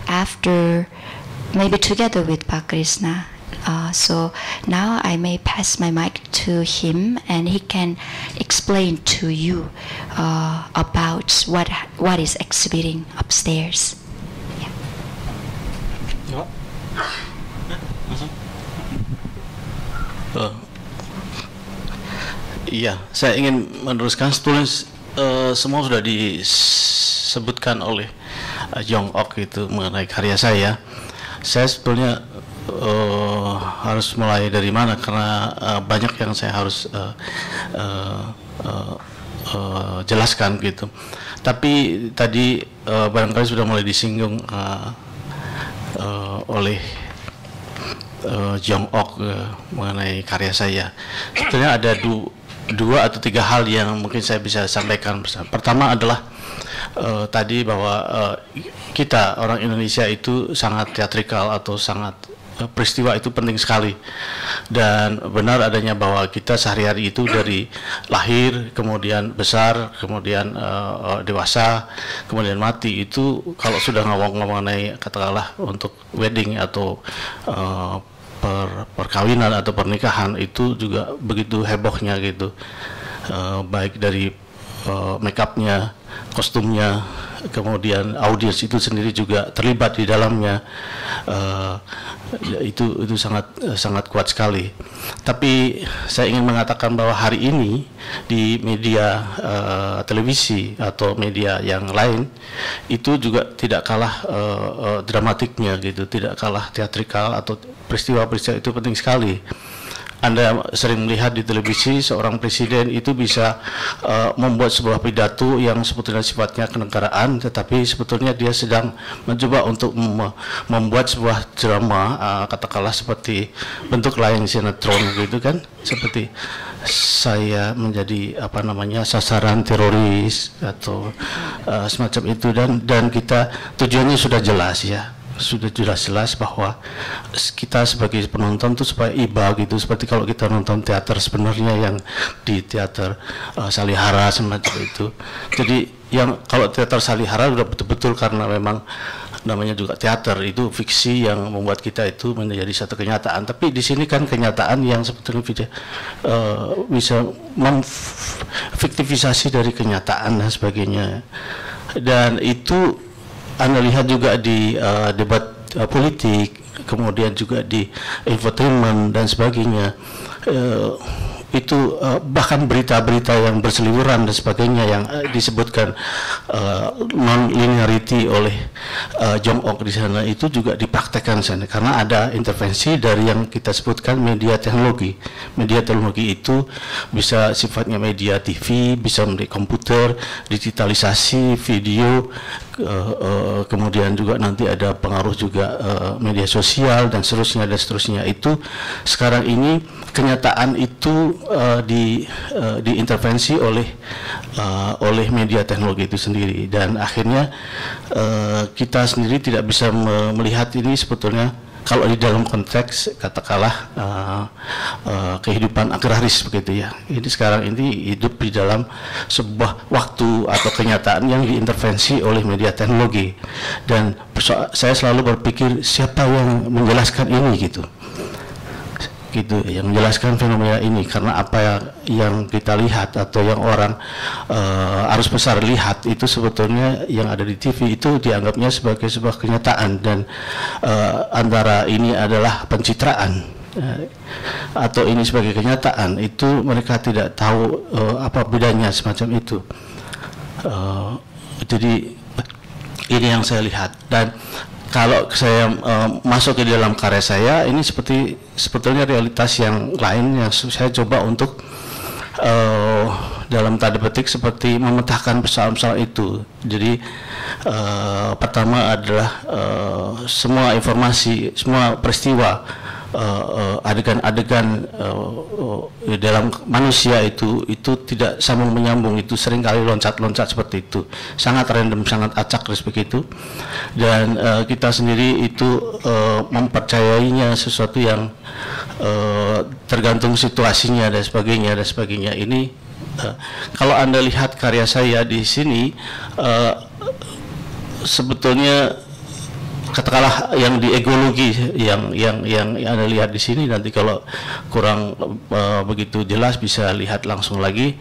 after, maybe together with Balakrishna. So now I may pass my mic to him, and he can explain to you about what is exhibiting upstairs. Yeah. Iya, saya ingin meneruskan. Sebetulnya semua sudah disebutkan oleh Jong Ok itu mengenai karya saya. Saya sebetulnya harus mulai dari mana, karena banyak yang saya harus jelaskan gitu. Tapi tadi barangkali sudah mulai disinggung oleh Jong Ok mengenai karya saya. Sebetulnya ada dua atau tiga hal yang mungkin saya bisa sampaikan. Pertama adalah tadi bahwa kita orang Indonesia itu sangat teatrikal atau sangat peristiwa itu penting sekali, dan benar adanya bahwa kita sehari-hari itu dari lahir, kemudian besar, kemudian dewasa, kemudian mati, itu kalau sudah ngomong mengenai katakanlah untuk wedding atau perkawinan atau pernikahan, itu juga begitu hebohnya gitu, baik dari make upnya, kostumnya, kemudian audiens itu sendiri juga terlibat di dalamnya. Itu sangat kuat sekali. Tapi saya ingin mengatakan bahwa hari ini di media televisi atau media yang lain itu juga tidak kalah dramatiknya gitu, tidak kalah teatrikal, atau peristiwa-peristiwa itu penting sekali. Anda sering melihat di televisi seorang presiden itu bisa membuat sebuah pidato yang sebetulnya sifatnya kenegaraan, tetapi sebetulnya dia sedang mencoba untuk membuat sebuah drama, katakanlah seperti bentuk lain sinetron gitu kan, seperti saya menjadi sasaran teroris atau semacam itu, dan kita tujuannya sudah jelas ya. Sudah jelas bahwa kita sebagai penonton itu supaya iba gitu, seperti kalau kita nonton teater sebenarnya yang di teater Salihara semacam itu. Jadi yang kalau teater Salihara sudah betul-betul karena memang namanya juga teater, itu fiksi yang membuat kita itu menjadi satu kenyataan. Tapi di sini kan kenyataan yang sebetulnya bisa memfiktivisasi dari kenyataan dan sebagainya. Dan itu Anda lihat juga di debat politik, kemudian juga di infotainment dan sebagainya. Itu bahkan berita-berita yang berseliweran dan sebagainya yang disebutkan non-linearity oleh Jong Ok di sana, itu juga dipraktekkan sana karena ada intervensi dari yang kita sebutkan media teknologi. Media teknologi itu bisa sifatnya media TV, bisa menjadi komputer, digitalisasi, video, kemudian juga nanti ada pengaruh juga media sosial dan seterusnya. Itu sekarang ini kenyataan itu diintervensi oleh media teknologi itu sendiri, dan akhirnya kita sendiri tidak bisa melihat ini sebetulnya kalau di dalam konteks katakanlah kehidupan agraris begitu ya. Ini sekarang ini hidup di dalam sebuah waktu atau kenyataan yang diintervensi oleh media teknologi, dan saya selalu berpikir siapa yang menjelaskan ini gitu, yang menjelaskan fenomena ini, karena apa yang kita lihat atau yang orang arus besar lihat itu sebetulnya yang ada di TV itu dianggapnya sebagai sebuah kenyataan, dan antara ini adalah pencitraan atau ini sebagai kenyataan, itu mereka tidak tahu apa bedanya semacam itu. Jadi ini yang saya lihat, dan kalau saya masuk ke dalam karya saya, ini sebetulnya realitas yang lain yang saya coba untuk dalam tanda petik seperti memecahkan persoalan-persoalan itu. Jadi pertama adalah semua informasi, semua peristiwa, adegan-adegan dalam manusia itu tidak sambung menyambung, itu seringkali loncat-loncat seperti itu, sangat random, sangat acak seperti itu, dan kita sendiri itu mempercayainya sesuatu yang tergantung situasinya dan sebagainya. Ini kalau Anda lihat karya saya di sini, sebetulnya katakanlah yang di egologi yang Anda lihat di sini, nanti kalau kurang begitu jelas bisa lihat langsung lagi.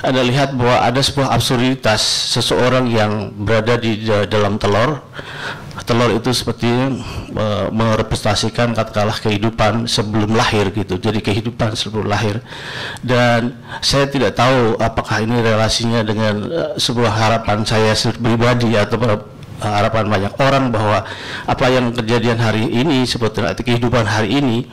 Anda lihat bahwa ada sebuah absurditas seseorang yang berada di dalam telur. Telur itu seperti merepresentasikan katakanlah kehidupan sebelum lahir gitu. Jadi kehidupan sebelum lahir. Dan saya tidak tahu apakah ini relasinya dengan sebuah harapan saya pribadi atau harapan banyak orang bahwa apa yang kejadian hari ini sebetulnya kehidupan hari ini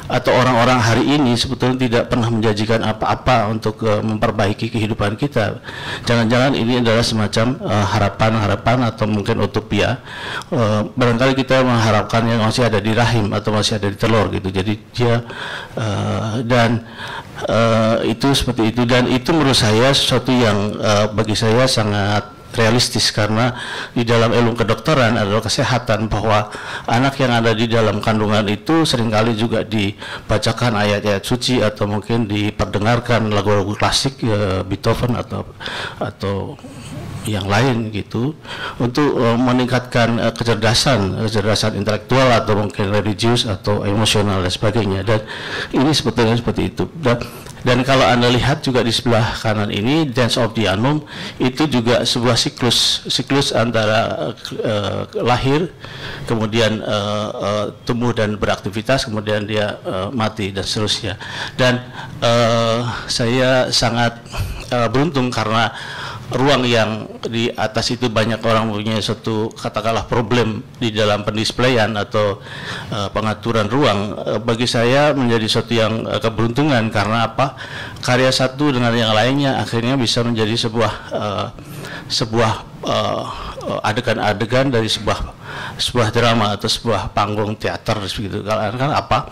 atau orang-orang hari ini sebetulnya tidak pernah menjanjikan apa-apa untuk memperbaiki kehidupan kita. Jangan-jangan ini adalah semacam harapan-harapan atau mungkin utopia. Barangkali kita mengharapkan yang masih ada di rahim atau masih ada di telur gitu. Jadi dia itu seperti itu, dan itu menurut saya sesuatu yang bagi saya sangat realistis, karena di dalam ilmu kedokteran adalah kesehatan, bahwa anak yang ada di dalam kandungan itu seringkali juga dibacakan ayat-ayat suci atau mungkin diperdengarkan lagu-lagu klasik Beethoven atau yang lain gitu, untuk meningkatkan kecerdasan intelektual atau mungkin religius atau emosional dan sebagainya. Dan ini sebetulnya seperti itu. Dan Dan kalau Anda lihat juga di sebelah kanan ini, Dance of the Unknown, itu juga sebuah siklus antara lahir, kemudian tumbuh dan beraktivitas, kemudian dia mati dan seterusnya. Dan saya sangat beruntung karena ruang yang di atas itu banyak orang punya suatu katakanlah problem di dalam pendisplayan atau pengaturan ruang. Bagi saya menjadi suatu yang keberuntungan karena apa? Karya satu dengan yang lainnya akhirnya bisa menjadi sebuah adegan-adegan dari sebuah drama atau sebuah panggung teater begitu. Karena apa?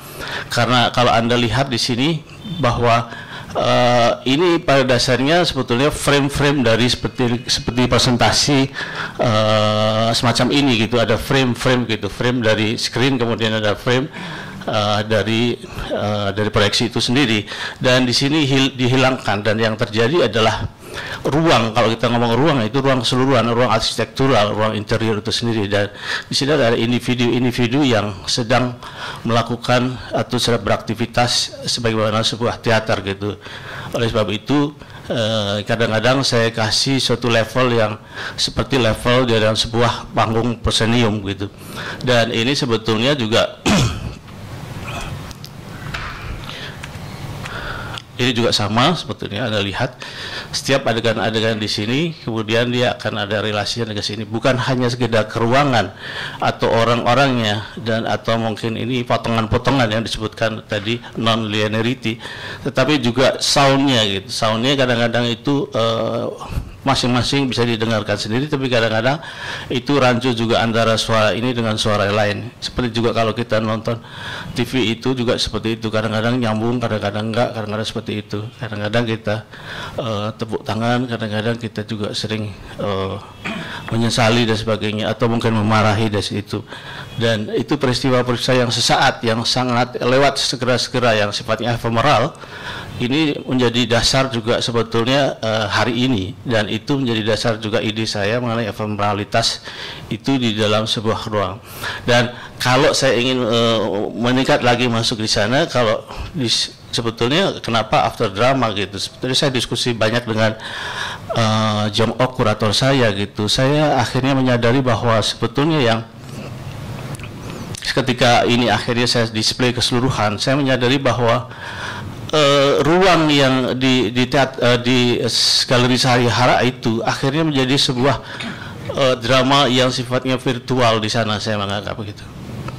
Karena kalau Anda lihat di sini bahwa ini pada dasarnya sebetulnya frame-frame dari seperti presentasi semacam ini gitu, ada frame-frame gitu, frame dari screen, kemudian ada frame dari proyeksi itu sendiri, dan di sini dihilangkan, dan yang terjadi adalah ruang. Kalau kita ngomong ruang, itu ruang keseluruhan, ruang arsitektural, ruang interior itu sendiri, dan di sini ada individu-individu yang sedang melakukan atau sedang beraktivitas sebagaimana sebuah teater gitu. Oleh sebab itu kadang-kadang saya kasih suatu level yang seperti level di dalam sebuah panggung proscenium gitu, dan ini sebetulnya juga ini juga sama sebetulnya. Anda lihat setiap adegan-adegan di sini, kemudian dia akan ada relasinya dengan sini, bukan hanya sekedar keruangan atau orang-orangnya, dan atau mungkin ini potongan-potongan yang disebutkan tadi non-linearity, tetapi juga soundnya gitu. Soundnya kadang-kadang itu masing-masing bisa didengarkan sendiri, tapi kadang-kadang itu rancu juga antara suara ini dengan suara lain. Seperti juga kalau kita nonton TV itu juga seperti itu, kadang-kadang nyambung, kadang-kadang enggak, kadang-kadang seperti itu. Kadang-kadang kita tepuk tangan, kadang-kadang kita juga sering menyesali dan sebagainya, atau mungkin memarahi dari situ. Dan itu peristiwa-peristiwa yang sesaat, yang sangat lewat segera-segera, yang sifatnya ephemeral, ini menjadi dasar juga sebetulnya hari ini, dan itu menjadi dasar juga ide saya mengenai ephemeralitas itu di dalam sebuah ruang. Dan kalau saya ingin meningkat lagi masuk di sana, kalau sebetulnya kenapa after drama gitu, sebetulnya saya diskusi banyak dengan Jong Ok, kurator saya gitu. Saya akhirnya menyadari bahwa sebetulnya yang ketika ini akhirnya saya display keseluruhan, saya menyadari bahwa ruang yang di galeri Sahihara itu akhirnya menjadi sebuah drama yang sifatnya virtual di sana, saya menganggap begitu.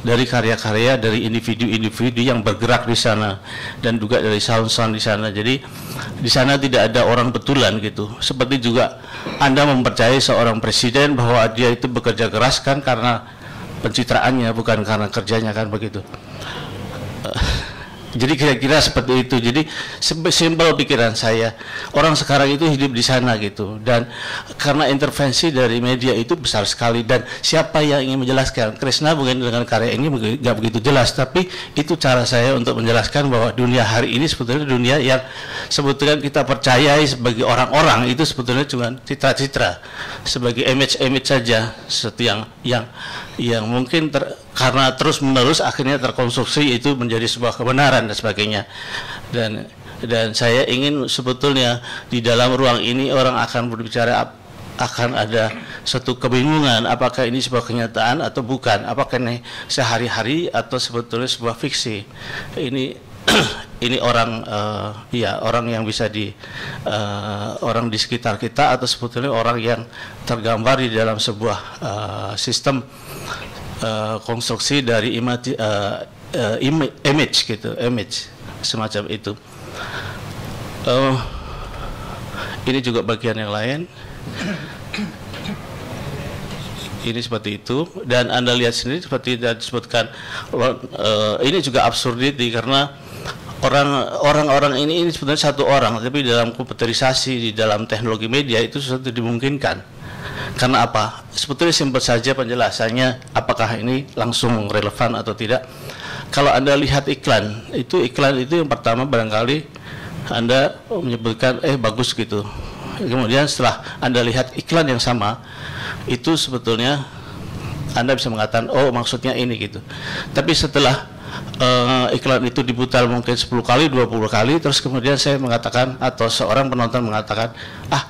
Dari karya-karya dari individu-individu yang bergerak di sana, dan juga dari sound-sound di sana. Jadi di sana tidak ada orang betulan gitu. Seperti juga Anda mempercayai seorang presiden bahwa dia itu bekerja keras kan karena pencitraannya, bukan karena kerjanya, kan begitu. Jadi kira-kira seperti itu. Jadi simpel pikiran saya, orang sekarang itu hidup di sana gitu, dan karena intervensi dari media itu besar sekali, dan siapa yang ingin menjelaskan? Krishna mungkin dengan karya ini nggak begitu jelas, tapi itu cara saya untuk menjelaskan bahwa dunia hari ini sebetulnya dunia yang sebetulnya kita percayai sebagai orang-orang itu sebetulnya cuma citra-citra, sebagai image-image saja, seperti yang mungkin karena terus-menerus akhirnya terkonstruksi itu menjadi sebuah kebenaran dan sebagainya. Dan saya ingin sebetulnya di dalam ruang ini orang akan berbicara, akan ada suatu kebingungan, apakah ini sebuah kenyataan atau bukan, apakah ini sehari-hari atau sebetulnya sebuah fiksi. Ini orang orang yang bisa orang di sekitar kita, atau sebetulnya orang yang tergambar di dalam sebuah sistem konstruksi dari image gitu, image semacam itu. Ini juga bagian yang lain. Ini seperti itu, dan Anda lihat sendiri seperti yang disebutkan, ini juga absurdity karena orang-orang ini sebenarnya satu orang, tapi dalam komputerisasi, di dalam teknologi media itu sesuatu dimungkinkan. Karena apa? Sebetulnya simpel saja penjelasannya, apakah ini langsung relevan atau tidak. Kalau Anda lihat iklan itu yang pertama barangkali Anda menyebutkan bagus gitu. Kemudian setelah Anda lihat iklan yang sama, itu sebetulnya Anda bisa mengatakan, oh maksudnya ini gitu. Tapi setelah iklan itu diputar mungkin 10 kali, 20 kali, terus kemudian saya mengatakan, atau seorang penonton mengatakan,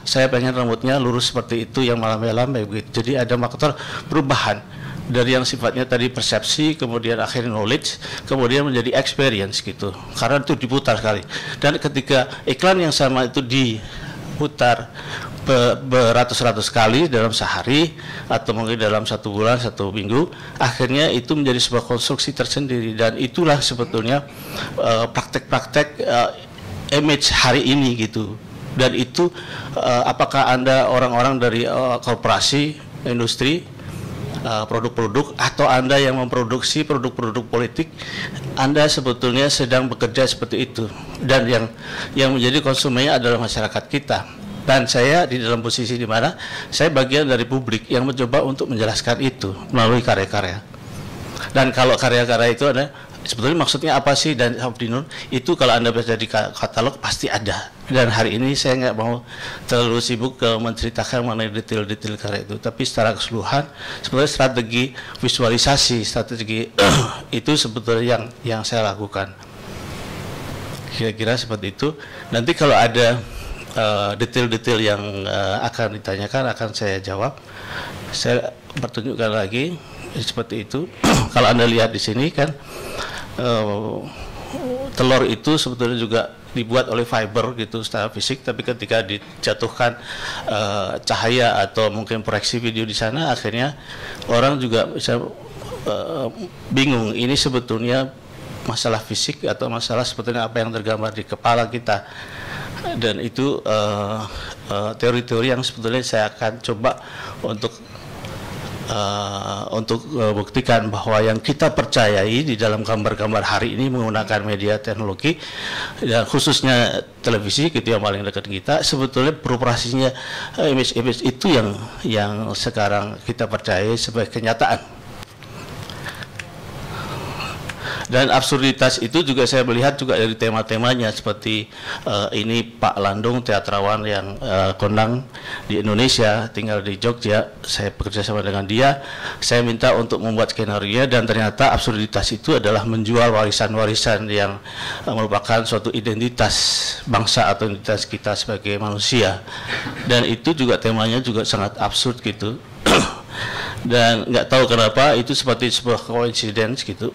saya pengen rambutnya lurus seperti itu, yang melambai-lambai begitu. Jadi ada faktor perubahan dari yang sifatnya tadi persepsi, kemudian akhirnya knowledge, kemudian menjadi experience gitu, karena itu diputar sekali. Dan ketika iklan yang sama itu diputar beratus-ratus kali dalam sehari atau mungkin dalam 1 bulan, 1 minggu, akhirnya itu menjadi sebuah konstruksi tersendiri. Dan itulah sebetulnya praktek-praktek image hari ini gitu. Dan itu apakah Anda orang-orang dari korporasi, industri, produk-produk, atau Anda yang memproduksi produk-produk politik, Anda sebetulnya sedang bekerja seperti itu. Dan yang menjadi konsumennya adalah masyarakat kita. Dan saya di dalam posisi di mana saya bagian dari publik yang mencoba untuk menjelaskan itu melalui karya-karya. Dan kalau karya-karya itu ada, sebetulnya maksudnya apa sih, dan Abdinur itu kalau Anda baca di katalog pasti ada. Dan hari ini saya nggak mau terlalu sibuk menceritakan mengenai detail-detail karya itu, tapi secara keseluruhan sebetulnya strategi visualisasi, strategi itu sebetulnya yang saya lakukan. Kira-kira seperti itu. Nanti kalau ada detail-detail yang akan ditanyakan akan saya jawab. Saya pertunjukkan lagi seperti itu. Kalau Anda lihat di sini kan, telur itu sebetulnya juga dibuat oleh fiber gitu secara fisik, tapi ketika dijatuhkan cahaya atau mungkin proyeksi video di sana, akhirnya orang juga bisa bingung ini sebetulnya masalah fisik atau masalah sebetulnya apa yang tergambar di kepala kita. Dan itu teori-teori yang sebetulnya saya akan coba untuk buktikan bahwa yang kita percayai di dalam gambar-gambar hari ini menggunakan media teknologi, dan khususnya televisi gitu yang paling dekat kita, sebetulnya beroperasinya image-image itu yang sekarang kita percayai sebagai kenyataan. Dan absurditas itu juga saya melihat juga dari tema-temanya, seperti ini Pak Landung, teatrawan yang kondang di Indonesia, tinggal di Jogja. Saya bekerja sama dengan dia, saya minta untuk membuat skenario, dan ternyata absurditas itu adalah menjual warisan-warisan yang merupakan suatu identitas bangsa atau identitas kita sebagai manusia. Dan itu juga temanya juga sangat absurd gitu. Dan nggak tahu kenapa itu seperti sebuah coincidence gitu.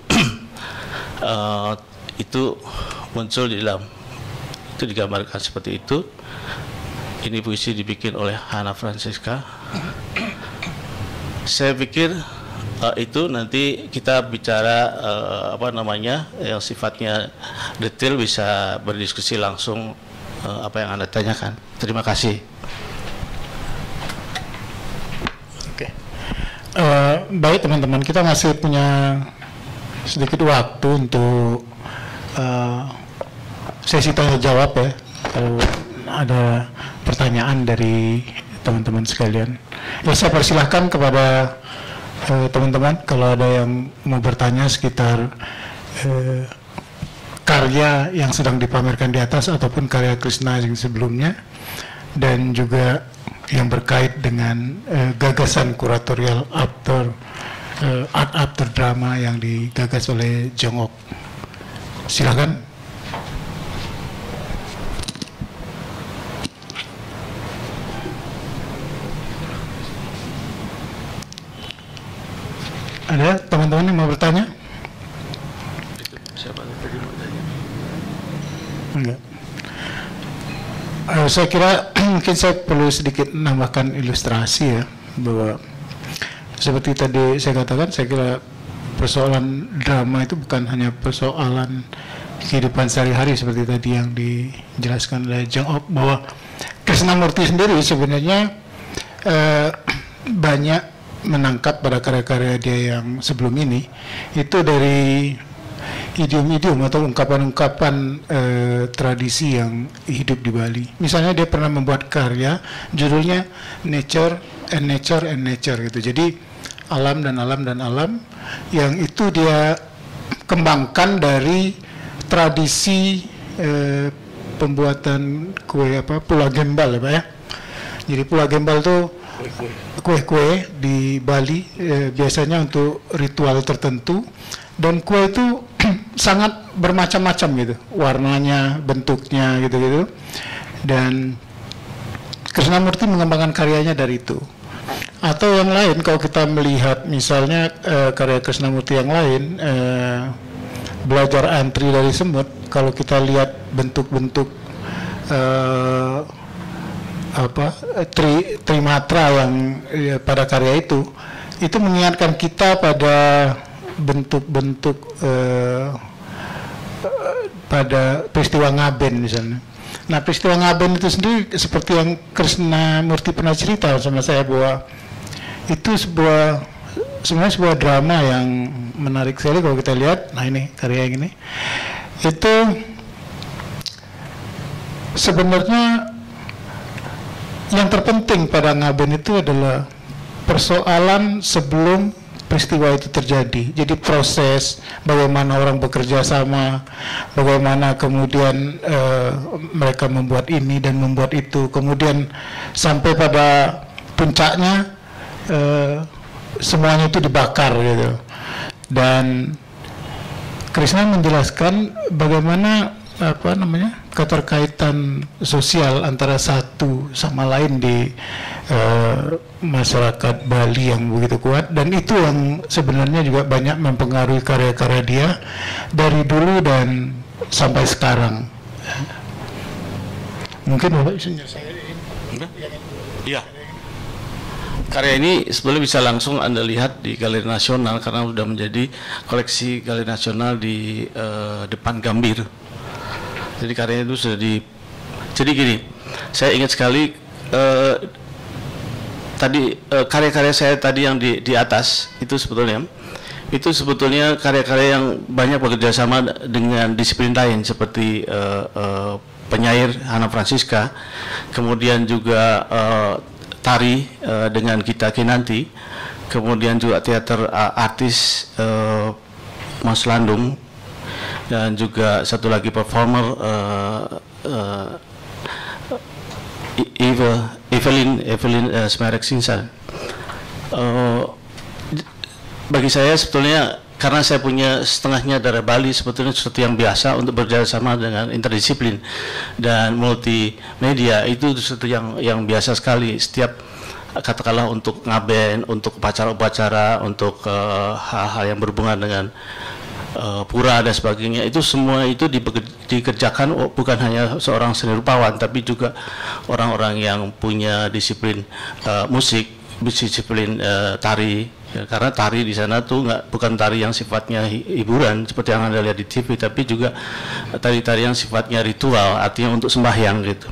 Itu muncul di dalam, itu digambarkan seperti itu. Ini puisi dibikin oleh Hana Francisca. Saya pikir itu nanti kita bicara apa namanya yang sifatnya detail, bisa berdiskusi langsung apa yang Anda tanyakan. Terima kasih. Oke. Baik teman-teman, kita masih punya sedikit waktu untuk sesi tanya jawab ya, kalau ada pertanyaan dari teman-teman sekalian. Ya, saya persilahkan kepada teman-teman kalau ada yang mau bertanya sekitar karya yang sedang dipamerkan di atas ataupun karya Krishna yang sebelumnya, dan juga yang berkait dengan gagasan kuratorial art after drama yang digagas oleh Jong Ok. Silakan. Ada teman-teman yang mau bertanya? Siapa tadi mau tanya? Enggak. Saya kira mungkin saya perlu sedikit menambahkan ilustrasi ya, bahwa seperti tadi saya katakan, saya kira persoalan drama itu bukan hanya persoalan kehidupan sehari-hari seperti tadi yang dijelaskan oleh Jong Ok, bahwa Krishnamurti sendiri sebenarnya banyak menangkap pada karya-karya dia yang sebelum ini itu dari idiom-idiom atau ungkapan-ungkapan tradisi yang hidup di Bali. Misalnya dia pernah membuat karya judulnya Nature and Nature and Nature gitu. Jadi alam dan alam dan alam, yang itu dia kembangkan dari tradisi pembuatan kue Pula Gembal ya Pak ya. Jadi Pula Gembal itu kue-kue di Bali biasanya untuk ritual tertentu, dan kue itu sangat bermacam-macam gitu, warnanya, bentuknya gitu-gitu. Dan Krishnamurti mengembangkan karyanya dari itu. Atau yang lain, kalau kita melihat misalnya karya Krishnamurti yang lain, belajar antri dari semut, kalau kita lihat bentuk-bentuk trimatra yang pada karya itu mengingatkan kita pada bentuk-bentuk pada peristiwa Ngaben misalnya. Nah, peristiwa Ngaben itu sendiri seperti yang Krishnamurti pernah cerita sama saya, bahwa itu sebenarnya sebuah drama yang menarik sekali kalau kita lihat. Nah, ini karya yang ini itu sebenarnya yang terpenting pada Ngaben itu adalah persoalan sebelum peristiwa itu terjadi. Jadi proses bagaimana orang bekerja sama, bagaimana kemudian mereka membuat ini dan membuat itu, kemudian sampai pada puncaknya semuanya itu dibakar gitu. Dan Krishna menjelaskan bagaimana keterkaitan sosial antara satu sama lain di masyarakat Bali yang begitu kuat, dan itu yang sebenarnya juga banyak mempengaruhi karya-karya dia dari dulu dan sampai sekarang. Mungkin Bapak bisa Iya. Karya ini sebenarnya bisa langsung Anda lihat di Galeri Nasional karena sudah menjadi koleksi Galeri Nasional di depan Gambir. Jadi karyanya itu sudah jadi gini, saya ingat sekali tadi karya-karya saya tadi yang di atas itu sebetulnya karya-karya yang banyak bekerja sama dengan disiplin lain seperti penyair Hana Francisca, kemudian juga tari dengan Gita Kinanti, kemudian juga teater artis Mas Landung, dan juga satu lagi performer Evelyn Smerek Sinsan. Bagi saya sebetulnya, karena saya punya setengahnya dari Bali, sebetulnya sesuatu yang biasa untuk bekerjasama dengan interdisiplin dan multimedia, itu sesuatu yang biasa sekali. Setiap katakanlah untuk ngaben, untuk upacara-upacara, untuk hal-hal yang berhubungan dengan pura dan sebagainya, itu semua itu dikerjakan bukan hanya seorang seni rupawan, tapi juga orang-orang yang punya disiplin musik, disiplin tari. Ya, karena tari di sana tuh bukan tari yang sifatnya hiburan seperti yang Anda lihat di TV, tapi juga tari-tari yang sifatnya ritual, artinya untuk sembahyang gitu.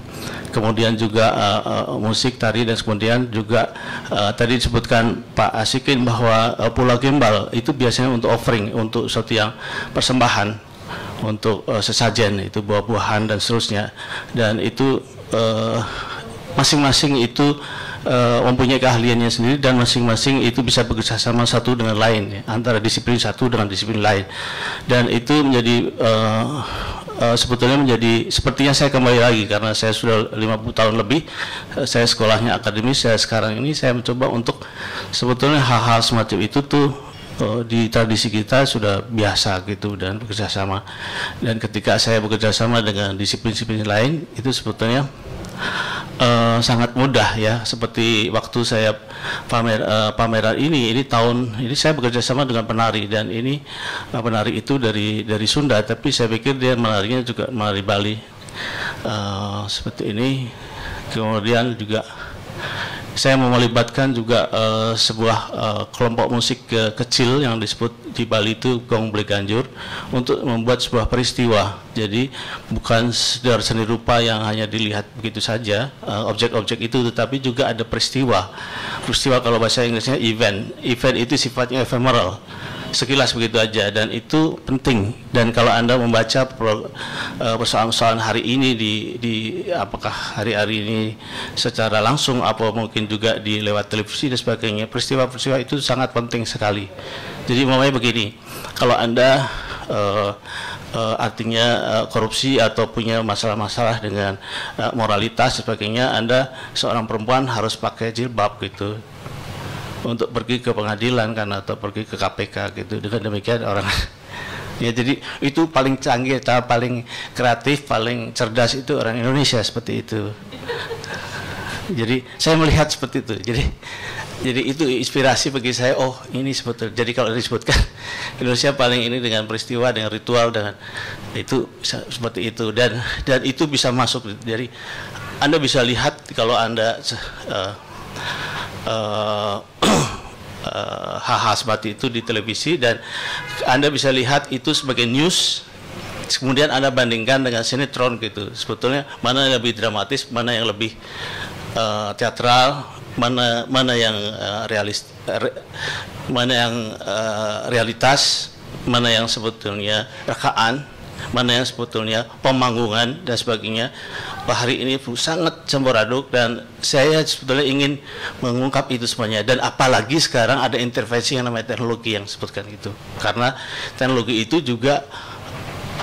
Kemudian juga musik, tari, dan kemudian juga tadi disebutkan Pak Asikin bahwa Pulau Gembal itu biasanya untuk offering, untuk sesuatu yang persembahan, untuk sesajen, itu buah-buahan dan seterusnya. Dan itu masing-masing itu mempunyai keahliannya sendiri, dan masing-masing itu bisa bekerja sama satu dengan lain, ya, antara disiplin satu dengan disiplin lain. Dan itu menjadi sebetulnya menjadi, sepertinya saya kembali lagi karena saya sudah 50 tahun lebih saya sekolahnya akademis, saya sekarang ini saya mencoba untuk sebetulnya hal-hal semacam itu tuh di tradisi kita sudah biasa gitu, dan bekerja sama. Dan ketika saya bekerja sama dengan disiplin-disiplin lain, itu sebetulnya sangat mudah, ya. Seperti waktu saya pameran ini tahun ini saya bekerja sama dengan penari, dan ini penari itu dari Sunda, tapi saya pikir dia menarinya juga menari Bali seperti ini. Kemudian juga saya mau melibatkan juga sebuah kelompok musik kecil yang disebut di Bali itu Gong Bleganjur, untuk membuat sebuah peristiwa. Jadi bukan sekedar seni rupa yang hanya dilihat begitu saja, objek-objek itu, tetapi juga ada peristiwa. Peristiwa kalau bahasa Inggrisnya event. Event itu sifatnya ephemeral, sekilas begitu aja, dan itu penting. Dan kalau Anda membaca persoalan-persoalan hari ini di apakah hari-hari ini secara langsung atau mungkin juga di lewat televisi dan sebagainya, peristiwa-peristiwa itu sangat penting sekali. Jadi umpamanya begini, kalau Anda artinya korupsi atau punya masalah-masalah dengan moralitas sebagainya, Anda seorang perempuan harus pakai jilbab gitu untuk pergi ke pengadilan kan, atau pergi ke KPK gitu. Dengan demikian orang ya, jadi itu paling canggih, paling kreatif, paling cerdas itu orang Indonesia seperti itu. Jadi saya melihat seperti itu. Jadi itu inspirasi bagi saya. Oh, ini sebetulnya. Jadi kalau disebutkan Indonesia paling ini dengan peristiwa, dengan ritual, dengan itu seperti itu, dan itu bisa masuk. Jadi Anda bisa lihat kalau Anda hal-hal seperti itu di televisi, dan Anda bisa lihat itu sebagai news. Kemudian Anda bandingkan dengan sinetron gitu. Sebetulnya mana yang lebih dramatis, mana yang lebih teatral, mana yang realitas, mana yang sebetulnya rekaan, mana yang sebetulnya pemanggungan dan sebagainya. Hari ini sangat campur aduk, dan saya sebetulnya ingin mengungkap itu semuanya. Dan apalagi sekarang ada intervensi yang namanya teknologi yang sebutkan itu, karena teknologi itu juga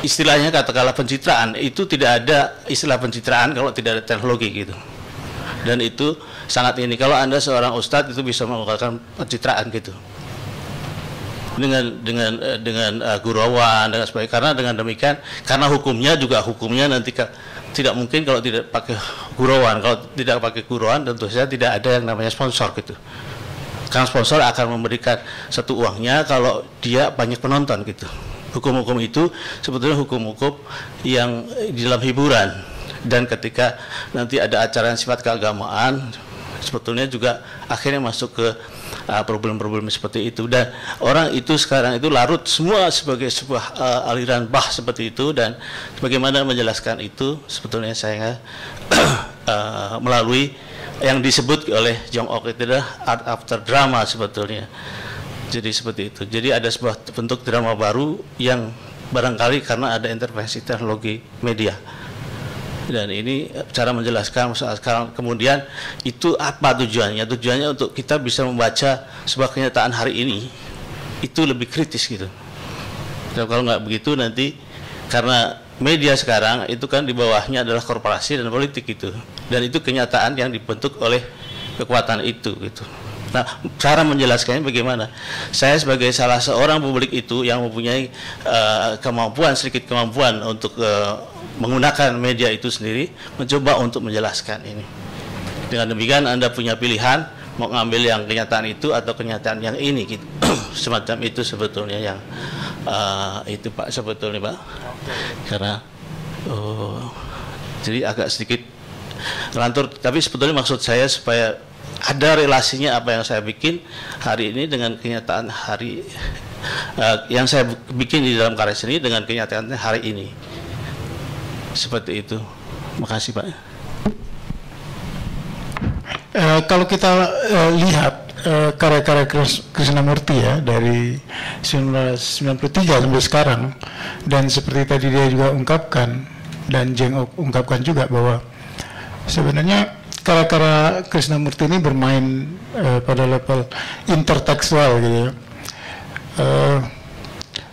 istilahnya katakanlah pencitraan. Itu tidak ada istilah pencitraan kalau tidak ada teknologi gitu. Dan itu sangat ini, kalau Anda seorang ustadz itu bisa melakukan pencitraan gitu dengan gurauan dan sebagainya. Karena dengan demikian, karena hukumnya nanti tidak mungkin kalau tidak pakai gurauan. Kalau tidak pakai gurauan, tentu saja tidak ada yang namanya sponsor gitu. Karena sponsor akan memberikan satu uangnya kalau dia banyak penonton gitu. Hukum-hukum itu sebetulnya hukum-hukum yang di dalam hiburan. Dan ketika nanti ada acara yang sifat keagamaan, sebetulnya juga akhirnya masuk ke problem-problem seperti itu. Dan orang itu sekarang itu larut semua sebagai sebuah aliran bah seperti itu. Dan bagaimana menjelaskan itu sebetulnya saya melalui yang disebut oleh Jong Ok itu adalah art after drama sebetulnya. Jadi seperti itu. Jadi ada sebuah bentuk drama baru yang barangkali karena ada intervensi teknologi media. Dan ini cara menjelaskan soal sekarang. Kemudian itu apa tujuannya? Tujuannya untuk kita bisa membaca sebuah kenyataan hari ini itu lebih kritis gitu. Dan kalau nggak begitu nanti, karena media sekarang itu kan di bawahnya adalah korporasi dan politik gitu. Dan itu kenyataan yang dibentuk oleh kekuatan itu gitu. Nah, cara menjelaskannya bagaimana? Saya sebagai salah seorang publik itu yang mempunyai sedikit kemampuan untuk menggunakan media itu sendiri, mencoba untuk menjelaskan ini. Dengan demikian Anda punya pilihan mau ngambil yang kenyataan itu atau kenyataan yang ini gitu. Semacam itu sebetulnya yang itu Pak, sebetulnya Pak. Karena jadi agak sedikit lantur, tapi sebetulnya maksud saya supaya ada relasinya apa yang saya bikin hari ini dengan kenyataan hari yang saya bikin di dalam karya seni dengan kenyataan hari ini. Seperti itu. Makasih Pak. Kalau kita lihat karya-karya Krishnamurti ya dari 1993 sampai sekarang, dan seperti tadi dia juga ungkapkan dan Jeng ungkapkan juga bahwa sebenarnya karya-karya Krishnamurti ini bermain pada level intertekstual gitu ya.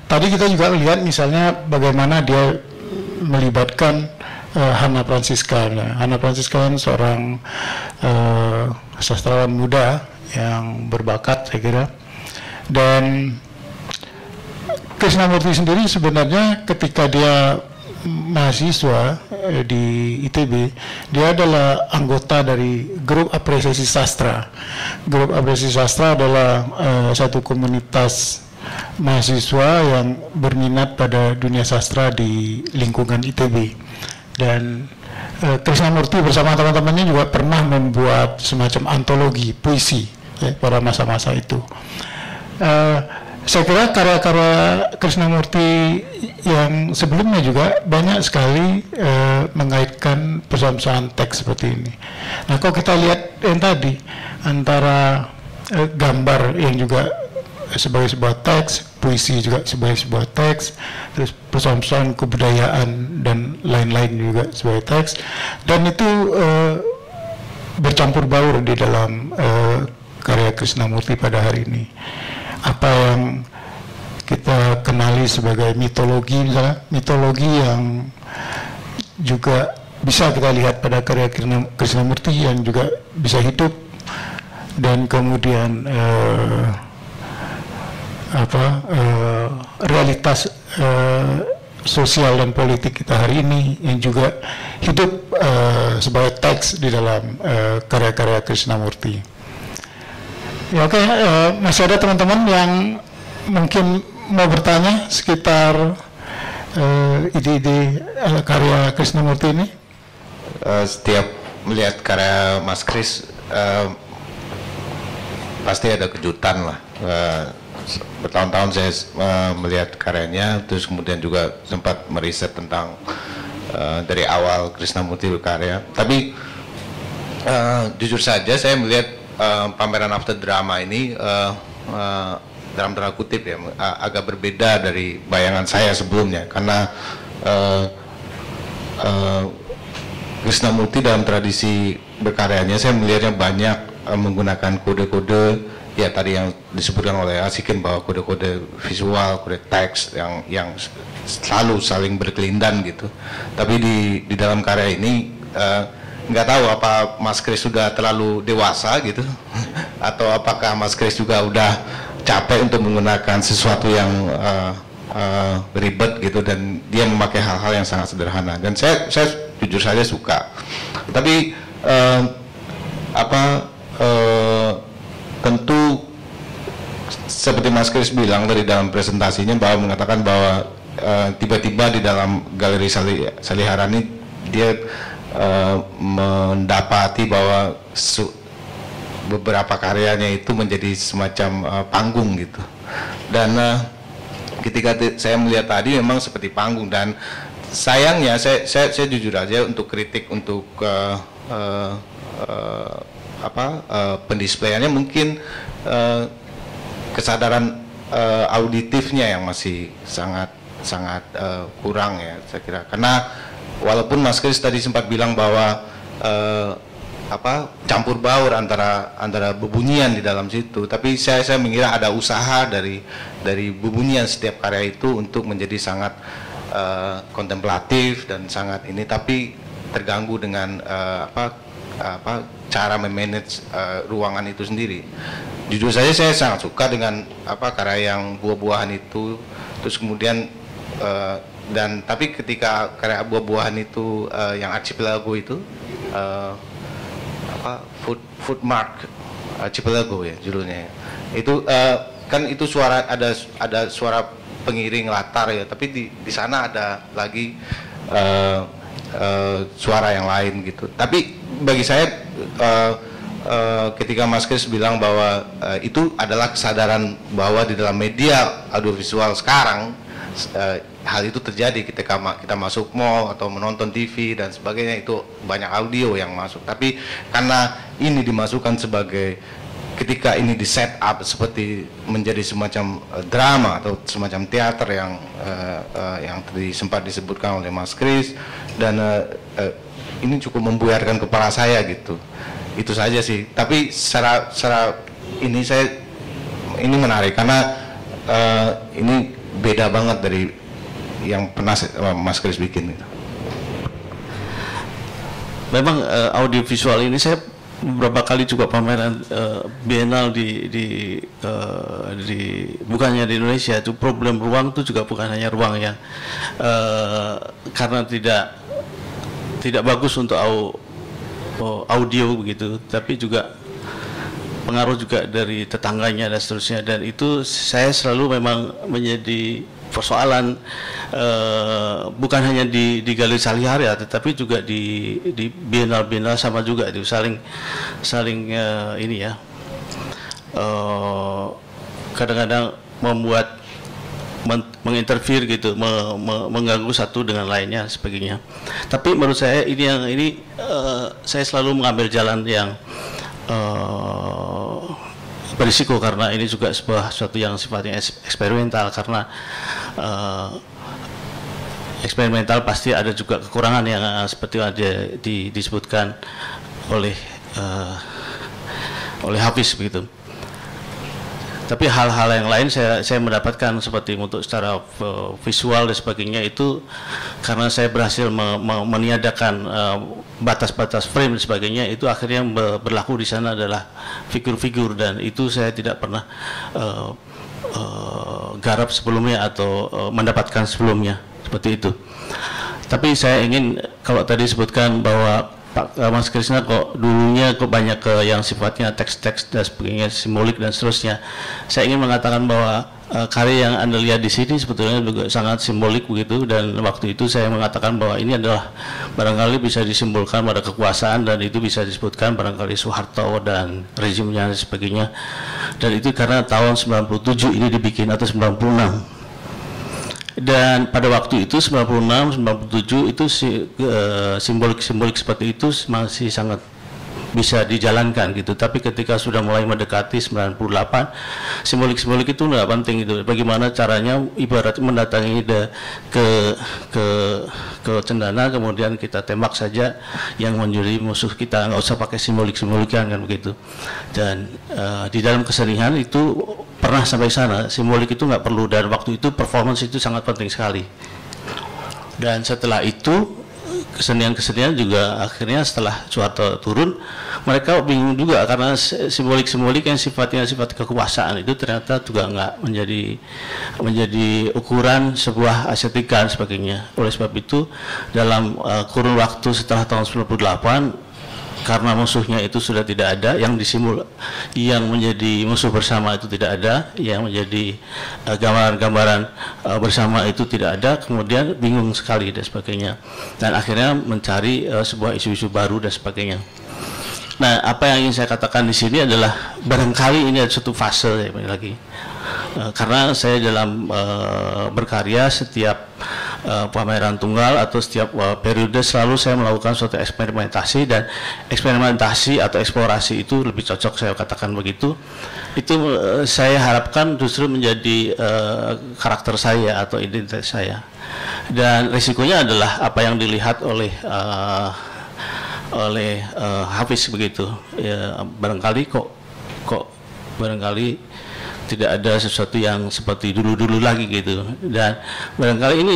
Tadi kita juga lihat misalnya bagaimana dia melibatkan Hana Francisca. Hana Francisca kan seorang sastrawan muda yang berbakat saya kira. Dan Krishnamurti sendiri sebenarnya ketika dia mahasiswa di ITB, dia adalah anggota dari grup apresiasi sastra. Grup apresiasi sastra adalah satu komunitas mahasiswa yang berminat pada dunia sastra di lingkungan ITB. Dan Krishnamurti bersama teman-temannya juga pernah membuat semacam antologi puisi ya, pada masa-masa itu. Saya kira karya-karya Krishnamurti yang sebelumnya juga banyak sekali mengaitkan persoalan teks seperti ini. Nah, kalau kita lihat yang tadi antara gambar yang juga sebagai sebuah teks, puisi juga sebagai sebuah teks, terus persoalan kebudayaan dan lain-lain juga sebagai teks, dan itu bercampur baur di dalam karya Krishnamurti pada hari ini. Apa yang kita kenali sebagai mitologi, misalnya mitologi yang juga bisa kita lihat pada karya Krishnamurti yang juga bisa hidup, dan kemudian realitas sosial dan politik kita hari ini yang juga hidup sebagai teks di dalam karya-karya Krishnamurti. Ya, oke, masih ada teman-teman yang mungkin mau bertanya sekitar ide-ide karya Krishnamurti ini? Setiap melihat karya Mas Kris pasti ada kejutan lah. Bertahun-tahun saya melihat karyanya, terus kemudian juga sempat meriset tentang dari awal Krishnamurti berkarya. Tapi jujur saja saya melihat pameran After Drama ini dalam tanda kutip ya agak berbeda dari bayangan saya sebelumnya, karena Krishnamurti dalam tradisi berkaryanya saya melihatnya banyak menggunakan kode-kode ya tadi yang disebutkan oleh Asikin, bahwa kode-kode visual, kode teks yang selalu saling berkelindan gitu. Tapi di dalam karya ini nggak tahu apa Mas Kris sudah terlalu dewasa gitu atau apakah Mas Kris juga udah capek untuk menggunakan sesuatu yang ribet gitu, dan dia memakai hal-hal yang sangat sederhana, dan saya jujur saja suka. Tapi tentu seperti Mas Kris bilang tadi dalam presentasinya, bahwa mengatakan bahwa tiba-tiba di dalam galeri Saliharani dia mendapati bahwa beberapa karyanya itu menjadi semacam panggung gitu, dan ketika saya melihat tadi memang seperti panggung, dan sayangnya saya jujur aja untuk kritik untuk pendisplayannya mungkin kesadaran auditifnya yang masih sangat kurang ya saya kira, karena walaupun Mas Kris tadi sempat bilang bahwa campur baur antara bebunyian di dalam situ, tapi saya mengira ada usaha dari bebunyian setiap karya itu untuk menjadi sangat kontemplatif dan sangat ini, tapi terganggu dengan cara memanage ruangan itu sendiri. Jujur saja saya sangat suka dengan karya yang buah-buahan itu, terus kemudian tapi ketika karya buah-buahan itu yang Archipelago itu food mark Archipelago ya judulnya, itu kan itu suara ada suara pengiring latar ya, tapi di sana ada lagi suara yang lain gitu. Tapi bagi saya ketika Mas Kris bilang bahwa itu adalah kesadaran bahwa di dalam media audiovisual sekarang hal itu terjadi ketika kita masuk mall atau menonton TV dan sebagainya, itu banyak audio yang masuk, tapi karena ini dimasukkan sebagai ketika ini di set up seperti menjadi semacam drama atau semacam teater yang tadi sempat disebutkan oleh Mas Kris, dan ini cukup membuyarkan kepala saya gitu. Itu saja sih. Tapi secara ini ini menarik karena ini beda banget dari yang pernah Mas Kris bikin gitu. Memang audiovisual ini saya beberapa kali juga pameran bienal di bukannya di Indonesia, itu problem ruang itu juga bukan hanya ruang yang karena tidak bagus untuk audio begitu, tapi juga pengaruh juga dari tetangganya dan seterusnya, dan itu saya selalu memang menjadi persoalan bukan hanya di Galeri Salihara, tetapi juga di bienal-bienal sama juga itu saling ini ya, kadang-kadang membuat menginterfere gitu, mengganggu satu dengan lainnya sebagainya. Tapi menurut saya ini saya selalu mengambil jalan yang berisiko, karena ini juga sesuatu yang sifatnya eksperimental, karena eksperimental pasti ada juga kekurangan yang seperti yang disebutkan oleh Hafiz begitu. Tapi hal-hal yang lain saya mendapatkan seperti untuk secara visual dan sebagainya itu karena saya berhasil meniadakan batas-batas frame dan sebagainya, itu akhirnya yang berlaku di sana adalah figur-figur, dan itu saya tidak pernah garap sebelumnya atau mendapatkan sebelumnya seperti itu. Tapi saya ingin, kalau tadi sebutkan bahwa Pak Mas Krishna kok dulunya kok banyak ke yang sifatnya teks-teks dan sebagainya, simbolik dan seterusnya. Saya ingin mengatakan bahwa karya yang Anda lihat di sini sebetulnya juga sangat simbolik begitu, dan waktu itu saya mengatakan bahwa ini adalah barangkali bisa disimbolkan pada kekuasaan, dan itu bisa disebutkan barangkali Soeharto dan rezimnya dan sebagainya. Dan itu karena tahun 97 ini dibikin atau 96. Dan pada waktu itu 96, 97 itu simbolik-simbolik seperti itu masih sangat bisa dijalankan gitu. Tapi ketika sudah mulai mendekati 98, simbolik-simbolik itu nggak penting itu. Bagaimana caranya, ibarat mendatangi ke cendana, kemudian kita tembak saja yang menjadi musuh kita, nggak usah pakai simbolik-simbolikan kan begitu. Dan di dalam kesenian itu pernah sampai sana, simbolik itu nggak perlu, dan waktu itu performance itu sangat penting sekali. Dan setelah itu kesenian-kesenian juga akhirnya setelah Soeharto turun, mereka bingung juga karena simbolik-simbolik yang sifatnya sifat kekuasaan itu ternyata juga nggak menjadi ukuran sebuah estetika dan sebagainya. Oleh sebab itu dalam kurun waktu setelah tahun 98, karena musuhnya itu sudah tidak ada, yang menjadi musuh bersama itu tidak ada, yang menjadi gambaran-gambaran bersama itu tidak ada, kemudian bingung sekali dan sebagainya, dan akhirnya mencari sebuah isu-isu baru dan sebagainya. Nah, apa yang ingin saya katakan di sini adalah barangkali ini ada suatu fase lagi, karena saya dalam berkarya setiap pameran tunggal atau setiap periode selalu saya melakukan suatu eksperimentasi, dan eksperimentasi atau eksplorasi itu lebih cocok saya katakan begitu. Itu saya harapkan justru menjadi karakter saya atau identitas saya, dan risikonya adalah apa yang dilihat oleh Hafiz begitu ya, barangkali kok barangkali tidak ada sesuatu yang seperti dulu-dulu lagi gitu, dan barangkali ini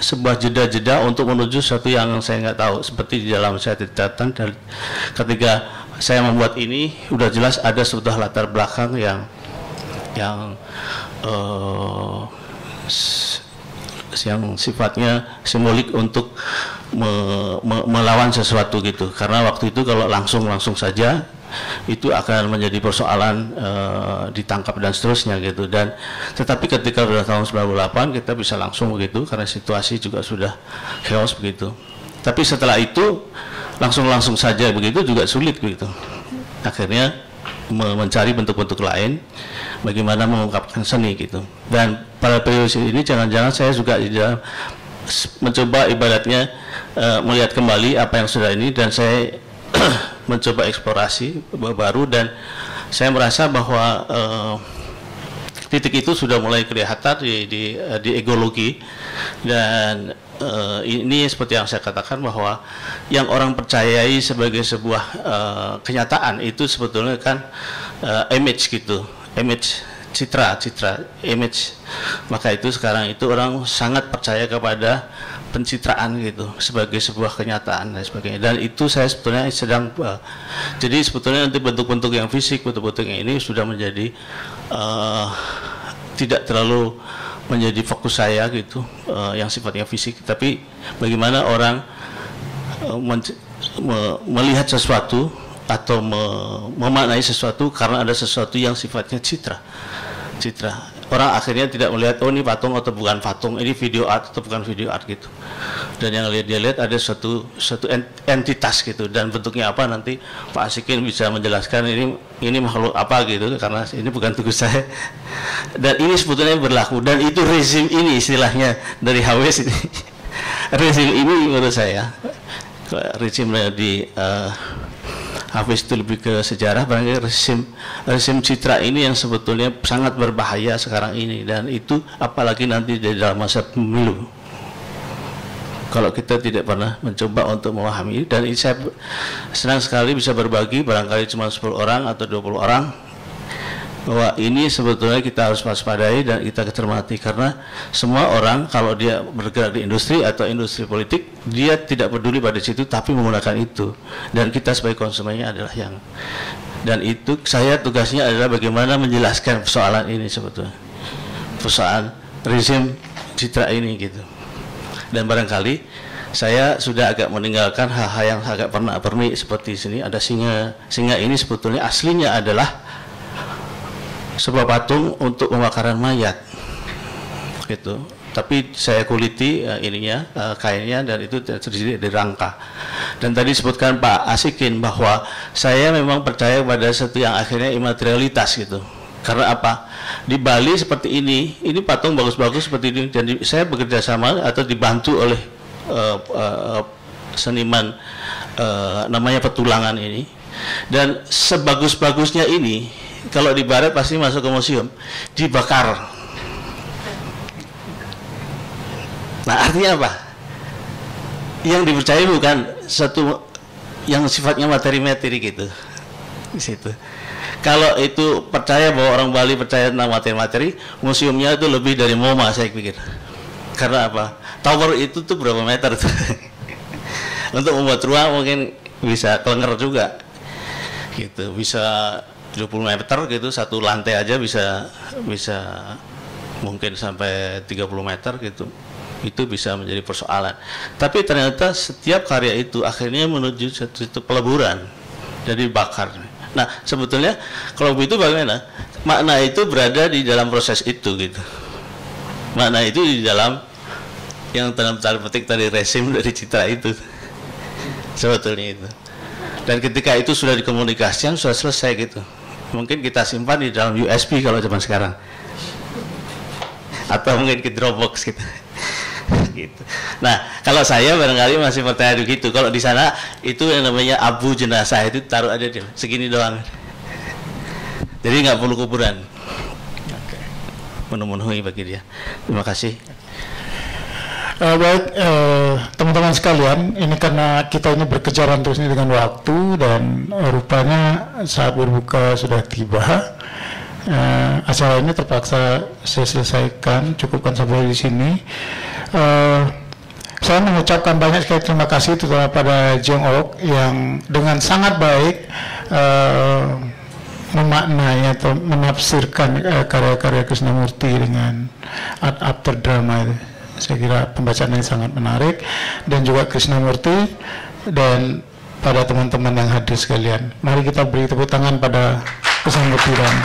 sebuah jeda-jeda untuk menuju sesuatu yang saya nggak tahu. Seperti di dalam saya catatan, ketika saya membuat ini udah jelas ada sebuah latar belakang yang sifatnya simbolik untuk melawan sesuatu gitu, karena waktu itu kalau langsung saja itu akan menjadi persoalan ditangkap dan seterusnya gitu. Dan tetapi ketika sudah tahun 98 kita bisa langsung begitu karena situasi juga sudah chaos begitu. Tapi setelah itu langsung saja begitu juga sulit begitu. Akhirnya mencari bentuk-bentuk lain bagaimana mengungkapkan seni gitu. Dan pada periode ini jangan-jangan saya juga mencoba ibaratnya melihat kembali apa yang sudah ini, dan saya mencoba eksplorasi baru, dan saya merasa bahwa titik itu sudah mulai kelihatan di egologi, dan ini seperti yang saya katakan bahwa yang orang percayai sebagai sebuah kenyataan itu sebetulnya kan image gitu, image, citra, image. Maka itu sekarang itu orang sangat percaya kepada pencitraan gitu sebagai sebuah kenyataan dan sebagainya, dan itu saya sebetulnya sedang jadi sebetulnya nanti bentuk-bentuk yang fisik, bentuk-bentuk yang ini sudah menjadi tidak terlalu menjadi fokus saya gitu, yang sifatnya fisik, tapi bagaimana orang melihat sesuatu atau memaknai sesuatu karena ada sesuatu yang sifatnya citra. Orang akhirnya tidak melihat oh ini patung atau bukan patung, ini video art atau bukan video art gitu. Dan yang dia lihat ada suatu entitas gitu, dan bentuknya apa nanti Pak Asikin bisa menjelaskan ini makhluk apa gitu, karena ini bukan tugas saya. Dan ini sebetulnya berlaku, dan itu rezim ini istilahnya dari Hafiz ini. Rezim ini menurut saya rezim di Hafiz itu lebih ke sejarah, barangkali rezim citra ini yang sebetulnya sangat berbahaya sekarang ini, dan itu apalagi nanti di dalam masa pemilu kalau kita tidak pernah mencoba untuk memahami. Dan ini saya senang sekali bisa berbagi, barangkali cuma 10 orang atau 20 orang bahwa ini sebetulnya kita harus waspadai dan kita cermati, karena semua orang kalau dia bergerak di industri atau industri politik, dia tidak peduli pada situ tapi menggunakan itu, dan kita sebagai konsumennya adalah yang, dan itu saya tugasnya adalah bagaimana menjelaskan persoalan ini, sebetulnya persoalan rezim citra ini gitu. Dan barangkali saya sudah agak meninggalkan hal-hal yang agak pernak-pernik seperti sini ada singa. Singa ini sebetulnya aslinya adalah sebuah patung untuk pembakaran mayat gitu, tapi saya kuliti ininya kainnya, dan itu terdiri dari rangka. Dan tadi disebutkan Pak Asikin bahwa saya memang percaya pada satu yang akhirnya imaterialitas gitu. Karena apa? Di Bali seperti ini patung bagus-bagus seperti ini, dan saya bekerja sama atau dibantu oleh seniman namanya Petulangan ini, dan sebagus-bagusnya ini kalau di barat pasti masuk ke museum, dibakar. Nah, artinya apa? Yang dipercaya bukan satu yang sifatnya materi-materi gitu. Di situ. Kalau itu percaya bahwa orang Bali percaya tentang materi-materi, museumnya itu lebih dari MoMA saya pikir. Karena apa? Tower itu tuh berapa meter tuh? Untuk membuat ruang mungkin bisa kelenger juga. Gitu, bisa 20 meter gitu, satu lantai aja bisa mungkin sampai 30 meter gitu. Itu bisa menjadi persoalan. Tapi ternyata setiap karya itu akhirnya menuju satu peleburan, jadi bakar. Nah, sebetulnya kalau begitu bagaimana? Makna itu berada di dalam proses itu gitu. Makna itu di dalam yang dalam tanda petik tadi rezim dari citra itu. Sebetulnya itu. Dan ketika itu sudah dikomunikasikan, sudah selesai gitu. Mungkin kita simpan di dalam USB kalau zaman sekarang, atau mungkin ke Dropbox gitu. Gitu. Nah, kalau saya barangkali masih percaya begitu. Kalau di sana itu yang namanya abu jenazah itu taruh aja dia segini doang. Jadi nggak perlu kuburan. Memenuhi bagi dia. Terima kasih. Baik, teman-teman sekalian, ini karena kita ini berkejaran terus ini dengan waktu, dan rupanya saat berbuka sudah tiba. Acara ini terpaksa saya selesaikan, cukupkan sampai di sini. Saya mengucapkan banyak sekali terima kasih terutama pada Jong Ok yang dengan sangat baik memaknai atau menafsirkan karya-karya Krishnamurti dengan art after drama itu. Saya kira pembacaan ini sangat menarik, dan juga Krishnamurti dan pada teman-teman yang hadir sekalian. Mari kita beri tepuk tangan pada Krishnamurti dan